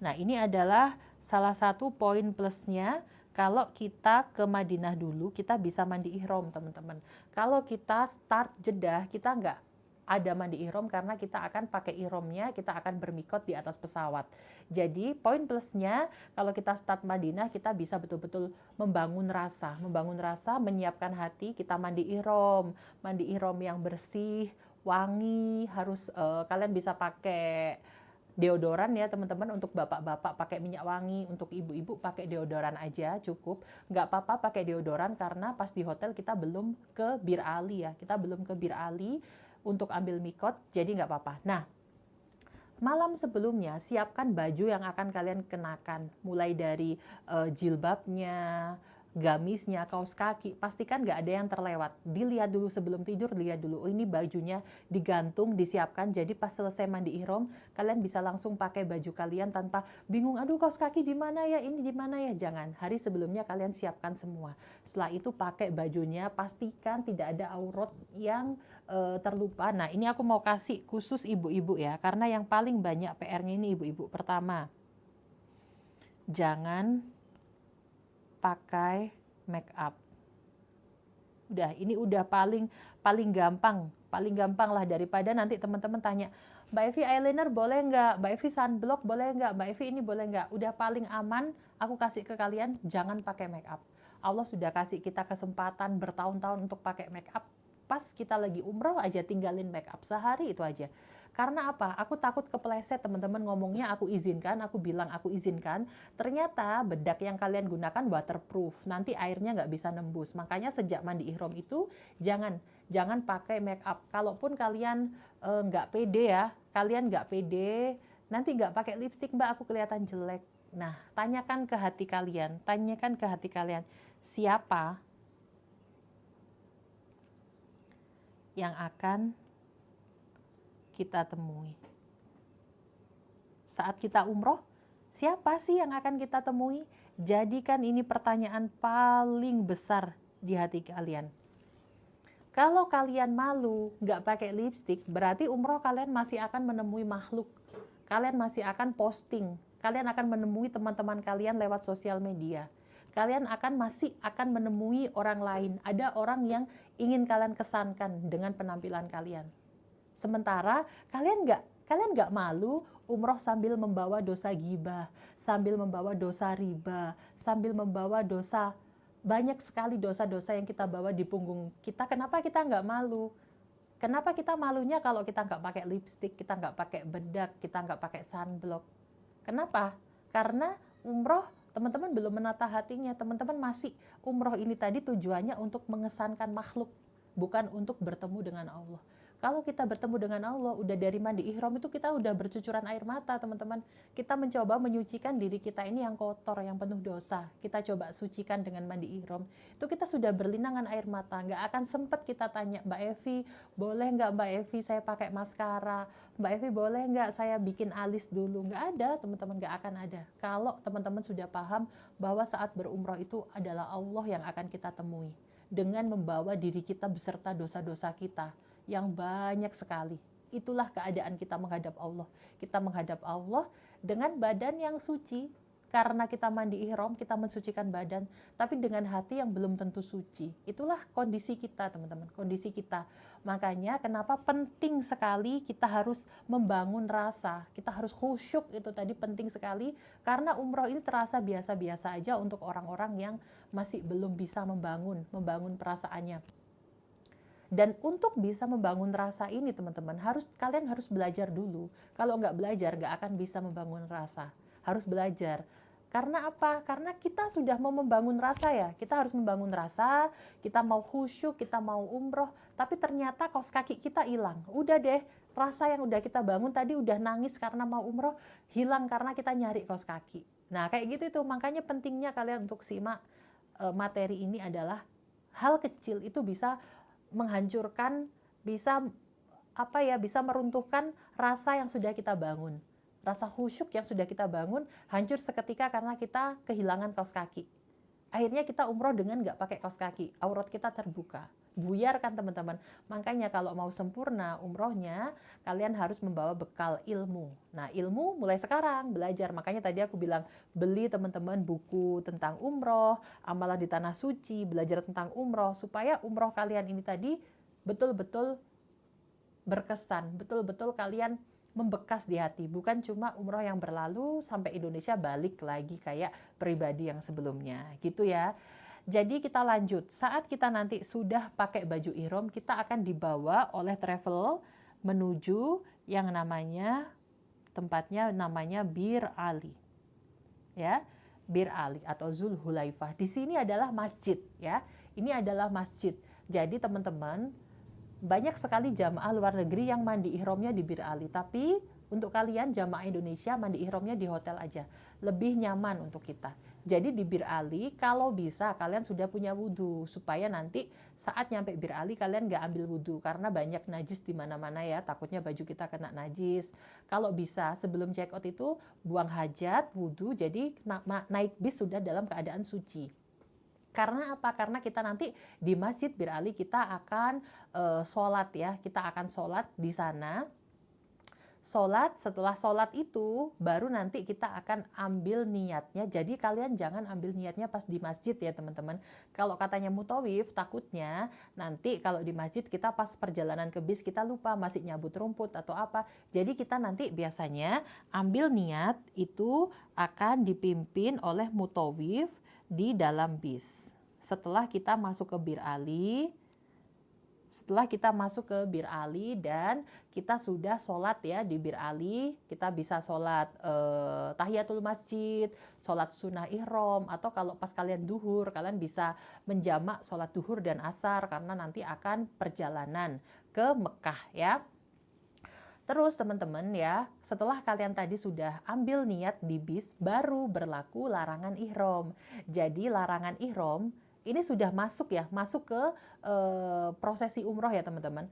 Nah, ini adalah salah satu poin plusnya. Kalau kita ke Madinah dulu, kita bisa mandi ihram teman-teman. Kalau kita start Jeddah, kita nggak ada mandi ihram karena kita akan pakai ihramnya, kita akan bermikot di atas pesawat. Jadi poin plusnya kalau kita start Madinah, kita bisa betul-betul membangun rasa, menyiapkan hati, kita mandi ihram yang bersih, wangi, harus kalian bisa pakai deodoran ya teman-teman. Untuk bapak-bapak pakai minyak wangi, untuk ibu-ibu pakai deodoran aja cukup. Nggak apa-apa pakai deodoran karena pas di hotel kita belum ke Bir Ali ya, kita belum ke Bir Ali untuk ambil mikot, jadi nggak apa-apa. Nah, malam sebelumnya siapkan baju yang akan kalian kenakan, mulai dari jilbabnya, gamisnya, kaos kaki, pastikan nggak ada yang terlewat. Dilihat dulu sebelum tidur, lihat dulu, oh ini bajunya digantung, disiapkan. Jadi pas selesai mandi ihram, kalian bisa langsung pakai baju kalian tanpa bingung, aduh kaos kaki di mana ya, ini di mana ya. Jangan, hari sebelumnya kalian siapkan semua. Setelah itu pakai bajunya, pastikan tidak ada aurat yang terlupa. Nah, ini aku mau kasih khusus ibu-ibu ya, karena yang paling banyak PR-nya ini ibu-ibu. Pertama, jangan pakai make up. Udah, ini udah paling gampang lah, daripada nanti teman-teman tanya, Mbak Evi eyeliner boleh nggak? Mbak Evi sunblock boleh nggak? Mbak Evi ini boleh nggak? Udah paling aman, aku kasih ke kalian, jangan pakai make up. Allah sudah kasih kita kesempatan bertahun-tahun untuk pakai make up, pas kita lagi umroh aja tinggalin make up sehari itu aja. Karena apa? Aku takut kepleset, teman-teman ngomongnya aku izinkan, aku bilang aku izinkan. Ternyata bedak yang kalian gunakan waterproof, nanti airnya nggak bisa nembus. Makanya sejak mandi ihram itu jangan pakai make up. Kalaupun kalian nggak pede ya, kalian nggak pede, nanti nggak pakai lipstick mbak aku kelihatan jelek. Nah, tanyakan ke hati kalian, siapa yang akan kita temui. Saat kita umroh, siapa sih yang akan kita temui? Jadikan ini pertanyaan paling besar di hati kalian. Kalau kalian malu, nggak pakai lipstick, berarti umroh kalian masih akan menemui makhluk. Kalian masih akan posting. Kalian akan menemui teman-teman kalian lewat sosial media. Kalian masih akan menemui orang lain. Ada orang yang ingin kalian kesankan dengan penampilan kalian. Sementara kalian nggak malu umroh sambil membawa dosa ghibah, sambil membawa dosa riba, sambil membawa dosa, banyak sekali dosa-dosa yang kita bawa di punggung kita. Kenapa kita nggak malu? Kenapa kita malunya kalau kita nggak pakai lipstick, kita nggak pakai bedak, kita nggak pakai sunblock? Kenapa? Karena umroh teman-teman belum menata hatinya. Teman-teman masih umroh ini tadi tujuannya untuk mengesankan makhluk, bukan untuk bertemu dengan Allah. Kalau kita bertemu dengan Allah, udah dari mandi ihram itu kita udah bercucuran air mata, teman-teman. Kita mencoba menyucikan diri kita ini yang kotor, yang penuh dosa. Kita coba sucikan dengan mandi ihram. Itu kita sudah berlinangan air mata. Nggak akan sempat kita tanya, Mbak Evi, boleh nggak Mbak Evi saya pakai maskara? Mbak Evi boleh nggak saya bikin alis dulu? Nggak ada, teman-teman, nggak akan ada. Kalau teman-teman sudah paham bahwa saat berumrah itu adalah Allah yang akan kita temui. Dengan membawa diri kita beserta dosa-dosa kita yang banyak sekali. Itulah keadaan kita menghadap Allah. Kita menghadap Allah dengan badan yang suci. Karena kita mandi ihram, kita mensucikan badan. Tapi dengan hati yang belum tentu suci. Itulah kondisi kita, teman-teman. Kondisi kita. Makanya kenapa penting sekali kita harus membangun rasa. Kita harus khusyuk, itu tadi penting sekali. Karena umroh ini terasa biasa-biasa aja untuk orang-orang yang masih belum bisa membangun perasaannya. Dan untuk bisa membangun rasa ini, teman-teman, kalian harus belajar dulu. Kalau nggak belajar, nggak akan bisa membangun rasa. Harus belajar. Karena apa? Karena kita sudah mau membangun rasa ya. Kita harus membangun rasa, kita mau khusyuk, kita mau umroh, tapi ternyata kaos kaki kita hilang. Udah deh, rasa yang udah kita bangun tadi udah nangis karena mau umroh, hilang karena kita nyari kaos kaki. Nah, kayak gitu itu. Makanya pentingnya kalian untuk simak materi ini adalah hal kecil itu bisa menghancurkan, bisa meruntuhkan rasa yang sudah kita bangun. Rasa khusyuk yang sudah kita bangun hancur seketika karena kita kehilangan kaos kaki. Akhirnya kita umroh dengan nggak pakai kaos kaki, aurat kita terbuka. Buyar kan teman-teman. Makanya kalau mau sempurna umrohnya, kalian harus membawa bekal ilmu. Nah, ilmu mulai sekarang belajar. Makanya tadi aku bilang beli teman-teman buku tentang umroh, amalan di tanah suci, belajar tentang umroh supaya umroh kalian ini tadi betul-betul berkesan, betul-betul kalian membekas di hati, bukan cuma umroh yang berlalu sampai Indonesia balik lagi kayak pribadi yang sebelumnya, gitu ya. Jadi kita lanjut, saat kita nanti sudah pakai baju ihram, kita akan dibawa oleh travel menuju yang tempatnya namanya Bir Ali. Ya, Bir Ali atau Zulhulaifah. Di sini adalah masjid ya. Ini adalah masjid. Jadi teman-teman, banyak sekali jamaah luar negeri yang mandi ihramnya di Bir Ali, tapi untuk kalian jamaah Indonesia mandi ihramnya di hotel aja, lebih nyaman untuk kita. Jadi di Bir Ali kalau bisa kalian sudah punya wudhu supaya nanti saat nyampe Bir Ali kalian nggak ambil wudhu karena banyak najis di mana-mana ya, takutnya baju kita kena najis. Kalau bisa sebelum check out itu buang hajat, wudhu, jadi naik bis sudah dalam keadaan suci. Karena apa? Karena kita nanti di Masjid Bir Ali kita akan sholat ya, kita akan sholat di sana. Sholat, setelah sholat itu baru nanti kita akan ambil niatnya. Jadi kalian jangan ambil niatnya pas di masjid ya teman-teman. Kalau katanya mutawif, takutnya nanti kalau di masjid kita pas perjalanan ke bis kita lupa masih nyabut rumput atau apa. Jadi kita nanti biasanya ambil niat itu akan dipimpin oleh mutawif di dalam bis. Setelah kita masuk ke Bir Ali, Setelah kita masuk ke Bir Ali dan kita sudah sholat ya di Bir Ali, kita bisa sholat tahiyatul masjid, sholat sunnah ihram, atau kalau pas kalian duhur, kalian bisa menjamak sholat duhur dan asar karena nanti akan perjalanan ke Mekah ya. Terus teman-teman ya, setelah kalian tadi sudah ambil niat di bis, baru berlaku larangan ihram. Jadi larangan ihram ini sudah masuk ya, masuk ke prosesi umroh ya teman-teman.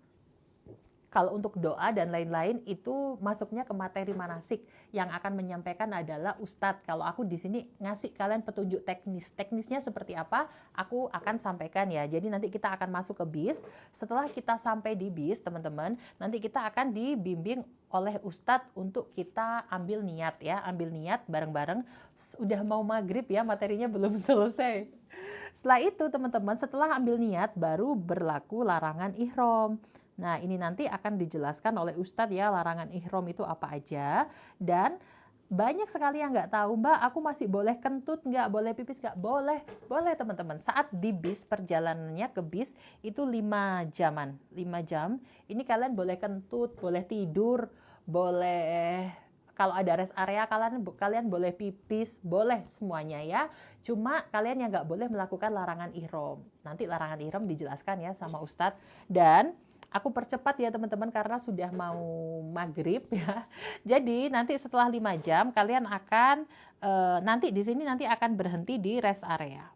Kalau untuk doa dan lain-lain itu masuknya ke materi manasik, yang akan menyampaikan adalah Ustadz. Kalau aku di sini ngasih kalian petunjuk teknisnya seperti apa, aku akan sampaikan ya. Jadi nanti kita akan masuk ke bis. Setelah kita sampai di bis, teman-teman, nanti kita akan dibimbing oleh Ustadz untuk kita ambil niat ya, ambil niat bareng-bareng. Udah mau maghrib ya, materinya belum selesai. Setelah itu teman-teman, setelah ambil niat baru berlaku larangan ihram. Nah ini nanti akan dijelaskan oleh Ustadz ya, larangan ihram itu apa aja. Dan banyak sekali yang nggak tahu, Mbak aku masih boleh kentut nggak, boleh pipis nggak? Boleh, boleh teman-teman. Saat di bis, perjalanannya ke bis itu 5 jaman, 5 jam. Ini kalian boleh kentut, boleh tidur, boleh kalau ada rest area kalian boleh pipis, boleh semuanya ya. Cuma kalian yang nggak boleh melakukan larangan ihram. Nanti larangan ihram dijelaskan ya sama Ustadz. Dan aku percepat ya teman-teman karena sudah mau maghrib ya. Jadi nanti setelah 5 jam kalian akan nanti di sini nanti akan berhenti di rest area.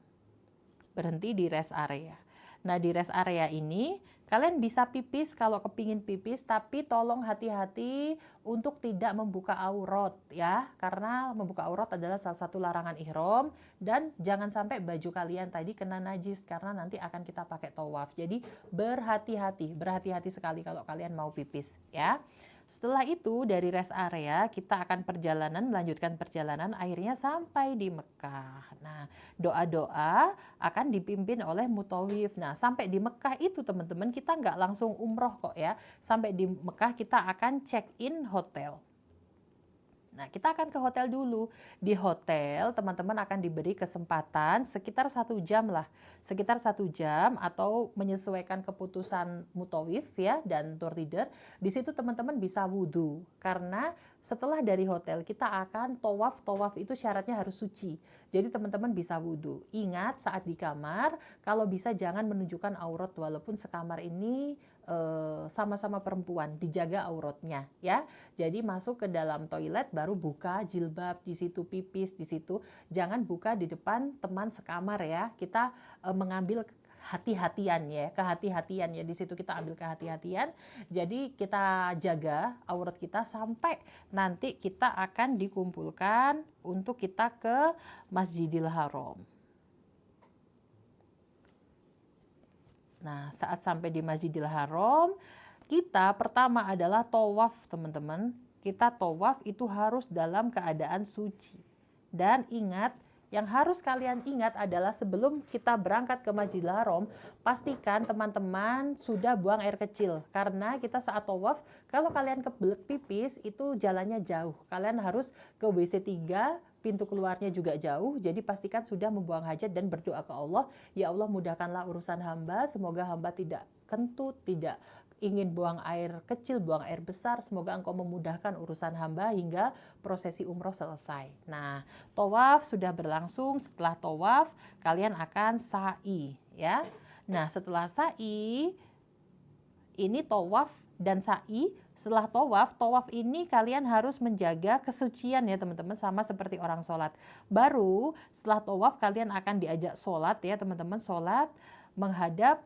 Berhenti di rest area. Nah di rest area ini kalian bisa pipis kalau kepingin pipis, tapi tolong hati-hati untuk tidak membuka aurat ya, karena membuka aurat adalah salah satu larangan ihram. Dan jangan sampai baju kalian tadi kena najis karena nanti akan kita pakai tawaf. Jadi berhati-hati sekali kalau kalian mau pipis ya. Setelah itu dari rest area kita akan melanjutkan perjalanan akhirnya sampai di Mekah. Nah doa-doa akan dipimpin oleh mutawif. Nah sampai di Mekah itu teman-teman kita nggak langsung umroh kok ya. Sampai di Mekah kita akan check in hotel. Nah kita akan ke hotel dulu. Di hotel teman-teman akan diberi kesempatan sekitar 1 jam lah. Sekitar 1 jam atau menyesuaikan keputusan mutawif ya dan tour leader. Di situ teman-teman bisa wudhu. Karena setelah dari hotel kita akan tawaf. Tawaf itu syaratnya harus suci. Jadi teman-teman bisa wudhu. Ingat saat di kamar kalau bisa jangan menunjukkan aurat walaupun sekamar ini sama-sama perempuan, dijaga auratnya ya. Jadi masuk ke dalam toilet baru buka jilbab, di situ pipis, di situ jangan buka di depan teman sekamar ya. Kita mengambil hati-hatian ya, kehati-hatian ya, di situ kita ambil kehati-hatian. Jadi kita jaga aurat kita sampai nanti kita akan dikumpulkan untuk kita ke Masjidil Haram. Nah, saat sampai di Masjidil Haram, kita pertama adalah tawaf, teman-teman. Kita tawaf itu harus dalam keadaan suci. Dan ingat, yang harus kalian ingat adalah sebelum kita berangkat ke Masjidil Haram, pastikan teman-teman sudah buang air kecil. Karena kita saat tawaf, kalau kalian kebelet pipis, itu jalannya jauh. Kalian harus ke WC 3, pintu keluarnya juga jauh, jadi pastikan sudah membuang hajat dan berdoa ke Allah, ya Allah mudahkanlah urusan hamba, semoga hamba tidak kentut, tidak ingin buang air kecil, buang air besar, semoga engkau memudahkan urusan hamba hingga prosesi umroh selesai. Nah, tawaf sudah berlangsung, setelah tawaf kalian akan sa'i ya. Nah, setelah sa'i, ini tawaf dan sa'i. Setelah tawaf ini kalian harus menjaga kesucian ya teman-teman, sama seperti orang sholat. Baru setelah tawaf kalian akan diajak sholat ya teman-teman, sholat menghadap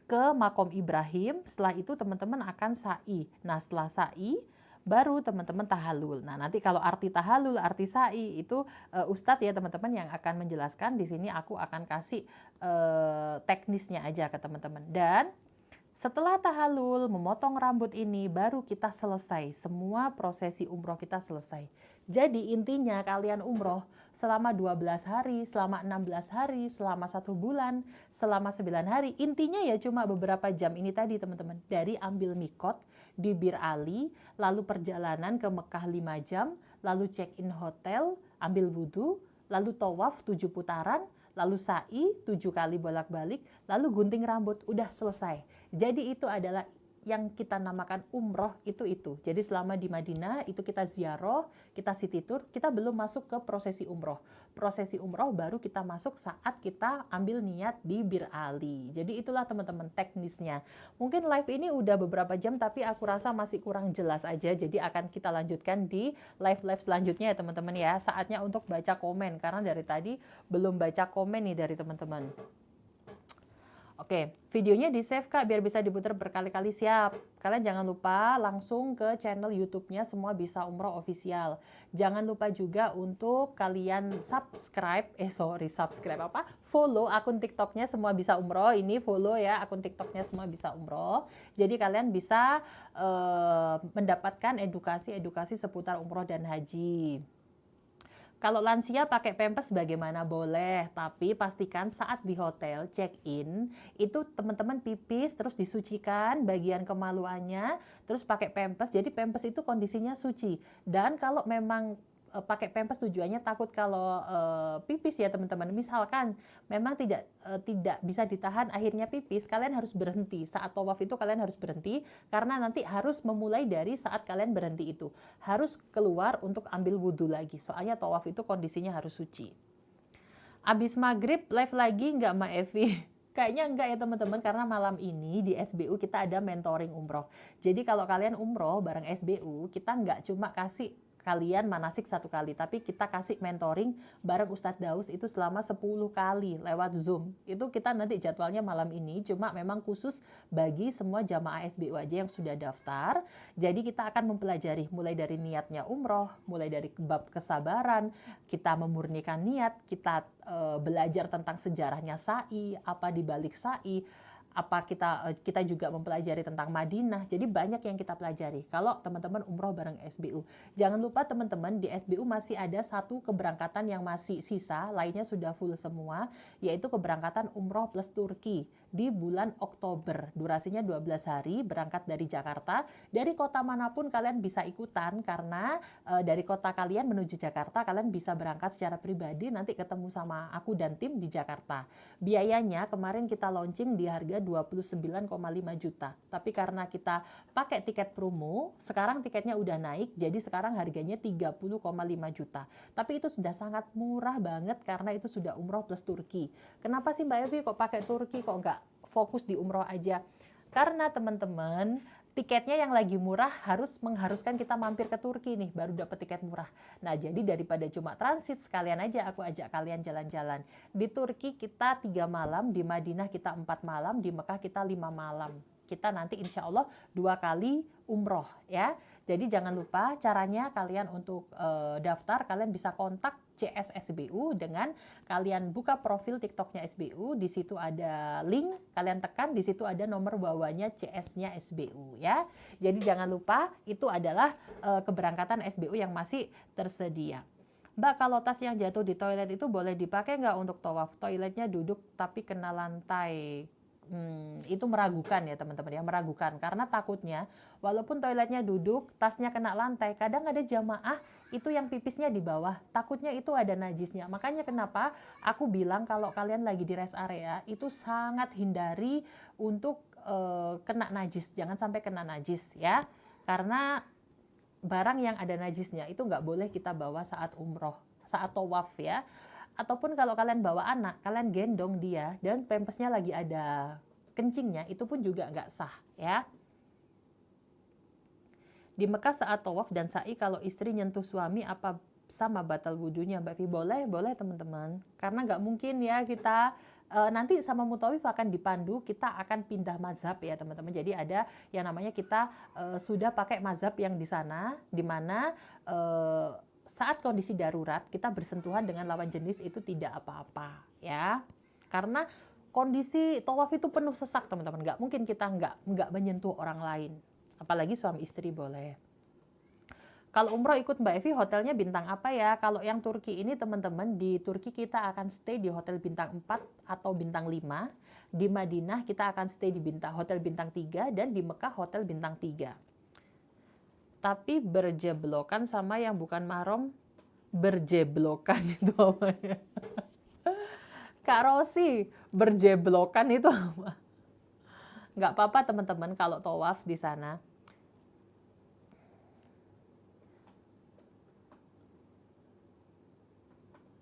ke makom Ibrahim. Setelah itu teman-teman akan sa'i. Nah setelah sa'i baru teman-teman tahallul. Nah nanti kalau arti tahallul, arti sa'i itu Ustadz ya teman-teman yang akan menjelaskan. Di sini aku akan kasih teknisnya aja ke teman-teman. Dan setelah tahallul, memotong rambut ini, baru kita selesai. Semua prosesi umroh kita selesai. Jadi intinya kalian umroh selama 12 hari, selama 16 hari, selama 1 bulan, selama 9 hari. Intinya ya cuma beberapa jam ini tadi teman-teman. Dari ambil mikot di Bir Ali, lalu perjalanan ke Mekah 5 jam, lalu check in hotel, ambil wudhu, lalu tawaf 7 putaran, lalu sa'i 7 kali bolak-balik, lalu gunting rambut, udah selesai. Jadi itu adalah yang kita namakan umroh itu. Jadi selama di Madinah itu kita ziarah, kita city tour, kita belum masuk ke prosesi umroh. Prosesi umroh baru kita masuk saat kita ambil niat di Bir Ali. Jadi itulah teman-teman teknisnya. Mungkin live ini udah beberapa jam tapi aku rasa masih kurang jelas aja. Jadi akan kita lanjutkan di live-live selanjutnya ya teman-teman ya. Saatnya untuk baca komen karena dari tadi belum baca komen nih dari teman-teman. Oke, videonya di save Kak biar bisa diputar berkali-kali. Siap. Kalian jangan lupa langsung ke channel YouTube-nya Semua Bisa Umroh Official. Jangan lupa juga untuk kalian follow akun TikTok-nya Semua Bisa Umroh. Ini follow ya akun TikTok-nya Semua Bisa Umroh. Jadi kalian bisa mendapatkan edukasi seputar umroh dan haji. Kalau lansia pakai pampers bagaimana? Boleh, tapi pastikan saat di hotel check-in itu teman-teman pipis terus disucikan bagian kemaluannya, terus pakai pampers. Jadi pampers itu kondisinya suci. Dan kalau memang pakai pampers tujuannya takut kalau pipis ya teman-teman. Misalkan memang tidak bisa ditahan akhirnya pipis, kalian harus berhenti. Saat tawaf itu kalian harus berhenti karena nanti harus memulai dari saat kalian berhenti itu. Harus keluar untuk ambil wudhu lagi. Soalnya tawaf itu kondisinya harus suci. Abis maghrib live lagi nggak Mbak Evi? Kayaknya enggak ya teman-teman karena malam ini di SBU kita ada mentoring umroh. Jadi kalau kalian umroh bareng SBU, kita nggak cuma kasih kalian manasik 1 kali, tapi kita kasih mentoring bareng Ustadz Daus itu selama 10 kali lewat Zoom. Itu kita nanti jadwalnya malam ini, cuma memang khusus bagi semua jamaah SBU aja yang sudah daftar. Jadi kita akan mempelajari mulai dari niatnya umroh, mulai dari bab kesabaran, kita memurnikan niat, kita belajar tentang sejarahnya sa'i, apa di balik sa'i, apa kita juga mempelajari tentang Madinah. Jadi banyak yang kita pelajari kalau teman-teman umroh bareng SBU. Jangan lupa teman-teman di SBU masih ada 1 keberangkatan yang masih sisa, lainnya sudah full semua, yaitu keberangkatan umroh plus Turki di bulan Oktober. Durasinya 12 hari, berangkat dari Jakarta. Dari kota manapun kalian bisa ikutan karena dari kota kalian menuju Jakarta kalian bisa berangkat secara pribadi, nanti ketemu sama aku dan tim di Jakarta. Biayanya kemarin kita launching di harga 29,5 juta. Tapi karena kita pakai tiket promo, sekarang tiketnya udah naik, jadi sekarang harganya 30,5 juta. Tapi itu sudah sangat murah banget karena itu sudah umroh plus Turki. Kenapa sih Mbak Evi kok pakai Turki, kok nggak fokus di umroh aja? Karena teman-teman, tiketnya yang lagi murah mengharuskan kita mampir ke Turki nih, baru dapat tiket murah. Nah, jadi daripada cuma transit, sekalian aja aku ajak kalian jalan-jalan. Di Turki kita 3 malam, di Madinah kita 4 malam, di Mekah kita 5 malam. Kita nanti insya Allah 2 kali umroh ya. Jadi jangan lupa caranya kalian untuk daftar, kalian bisa kontak CS SBU dengan kalian buka profil TikToknya SBU, di situ ada link, kalian tekan, di situ ada nomor bawahnya CS-nya SBU ya. Jadi jangan lupa itu adalah keberangkatan SBU yang masih tersedia. Mbak, kalau tas yang jatuh di toilet itu boleh dipakai nggak untuk tawaf? Toiletnya duduk tapi kena lantai. Itu meragukan ya teman-teman ya, meragukan karena takutnya walaupun toiletnya duduk, tasnya kena lantai, kadang ada jamaah itu yang pipisnya di bawah, takutnya itu ada najisnya. Makanya kenapa aku bilang kalau kalian lagi di rest area itu sangat hindari untuk kena najis, jangan sampai kena najis ya, karena barang yang ada najisnya itu nggak boleh kita bawa saat umroh, saat tawaf ya. Ataupun kalau kalian bawa anak, kalian gendong dia dan pampasnya lagi ada kencingnya, itu pun juga nggak sah ya. Di Mekah saat tawaf dan sa'i kalau istri nyentuh suami apa sama batal wudunya Mbak Vi? Boleh teman-teman. Karena nggak mungkin ya kita nanti sama mutawif akan dipandu, kita akan pindah mazhab ya teman-teman. Jadi ada yang namanya kita sudah pakai mazhab yang di sana, di mana saat kondisi darurat kita bersentuhan dengan lawan jenis itu tidak apa-apa ya, karena kondisi tawaf itu penuh sesak teman-teman, nggak mungkin kita nggak menyentuh orang lain, apalagi suami istri boleh. Kalau umroh ikut Mbak Evi hotelnya bintang apa ya? Kalau yang Turki ini teman-teman, di Turki kita akan stay di hotel bintang 4 atau bintang 5, di Madinah kita akan stay di hotel bintang 3, dan di Mekah hotel bintang 3. Tapi berjeblokan sama yang bukan mahram, berjeblokan itu apa ya? Kak Rosi, berjeblokan itu apa? Nggak apa-apa teman-teman kalau tawaf di sana.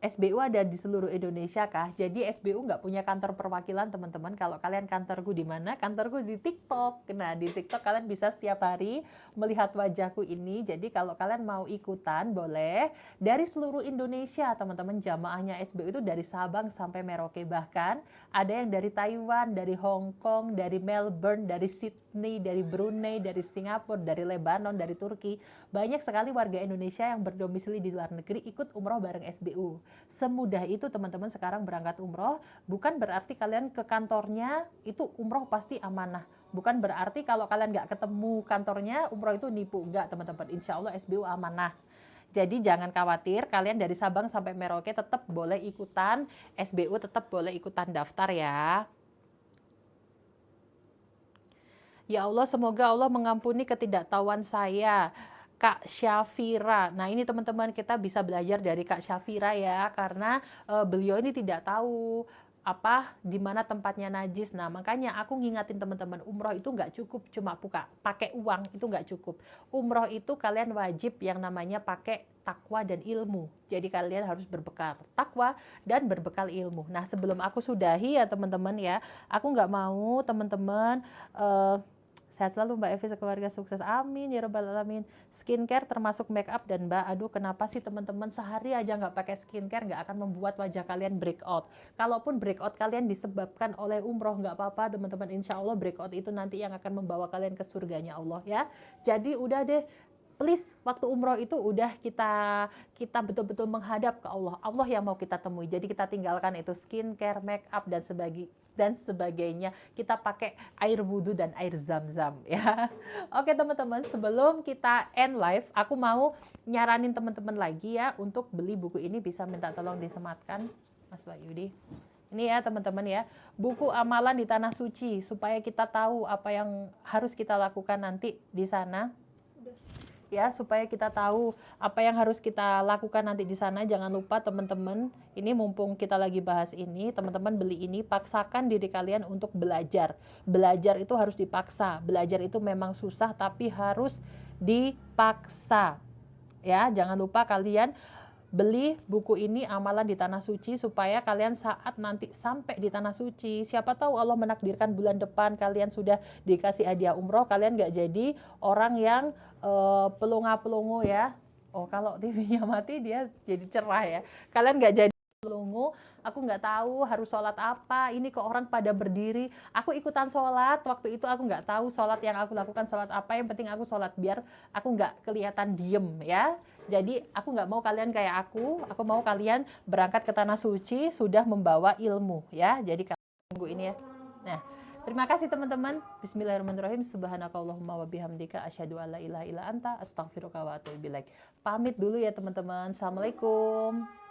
SBU ada di seluruh Indonesia kah? Jadi SBU nggak punya kantor perwakilan teman-teman. Kalau kalian kantorku di mana? Kantorku di TikTok. Nah di TikTok kalian bisa setiap hari melihat wajahku ini. Jadi kalau kalian mau ikutan boleh. Dari seluruh Indonesia teman-teman, jamaahnya SBU itu dari Sabang sampai Merauke. Bahkan ada yang dari Taiwan, dari Hong Kong, dari Melbourne, dari Sydney, dari Brunei, dari Singapura, dari Lebanon, dari Turki. Banyak sekali warga Indonesia yang berdomisili di luar negeri ikut umroh bareng SBU. Semudah itu teman-teman sekarang berangkat umroh, bukan berarti kalian ke kantornya itu umroh pasti amanah. Bukan berarti kalau kalian nggak ketemu kantornya, umroh itu nipu. Enggak teman-teman, insya Allah SBU amanah. Jadi jangan khawatir, kalian dari Sabang sampai Merauke tetap boleh ikutan, SBU tetap boleh ikutan daftar ya. Ya Allah, semoga Allah mengampuni ketidaktahuan saya. Kak Syafira. Nah ini teman-teman kita bisa belajar dari Kak Syafira ya, karena beliau ini tidak tahu apa di mana tempatnya najis. Nah makanya aku ngingatin teman-teman, umroh itu nggak cukup cuma pakai uang, itu nggak cukup. Umroh itu kalian wajib yang namanya pakai takwa dan ilmu. Jadi kalian harus berbekal takwa dan berbekal ilmu. Nah sebelum aku sudahi ya teman-teman ya, aku nggak mau teman-teman sehat selalu Mbak Evi, sekeluarga sukses, amin ya rabbal alamin. Skincare termasuk make up dan Mbak, aduh kenapa sih teman-teman sehari aja nggak pakai skincare, nggak akan membuat wajah kalian breakout. Kalaupun breakout kalian disebabkan oleh umroh, nggak apa-apa teman-teman, insya Allah breakout itu nanti yang akan membawa kalian ke surganya Allah ya. Jadi udah deh, please waktu umroh itu udah kita betul-betul menghadap ke Allah. Allah yang mau kita temui. Jadi kita tinggalkan itu skincare, make up dan sebagainya. Kita pakai air wudhu dan air zam-zam ya. Oke teman-teman, sebelum kita end live, aku mau nyaranin teman-teman lagi ya untuk beli buku ini, bisa minta tolong disematkan Mas Wahyudi. Ini ya teman-teman ya, buku amalan di tanah suci supaya kita tahu apa yang harus kita lakukan nanti di sana. Ya, supaya kita tahu apa yang harus kita lakukan nanti di sana. Jangan lupa teman-teman, ini mumpung kita lagi bahas ini, teman-teman beli ini, paksakan diri kalian untuk belajar. Belajar itu harus dipaksa. Belajar itu memang susah tapi harus dipaksa. Ya, jangan lupa kalian beli buku ini amalan di tanah suci supaya kalian saat nanti sampai di tanah suci, siapa tahu Allah menakdirkan bulan depan kalian sudah dikasih hadiah umroh, kalian nggak jadi orang yang pelongo-pelongo ya. Oh kalau TV-nya mati dia jadi cerah ya. Kalian nggak jadi pelongo, aku nggak tahu harus sholat apa, ini kok orang pada berdiri, aku ikutan sholat, waktu itu aku nggak tahu sholat yang aku lakukan sholat apa, yang penting aku sholat biar aku nggak kelihatan diem ya. Jadi aku nggak mau kalian kayak aku mau kalian berangkat ke tanah suci sudah membawa ilmu ya, jadi kalian tunggu ini ya. Nah terima kasih teman-teman. Bismillahirrahmanirrahim. Subhanakallahumma wa bihamdika asyhadu alla ilaha illa anta astaghfiruka wa atubu ilaik. Pamit dulu ya teman-teman. Assalamualaikum.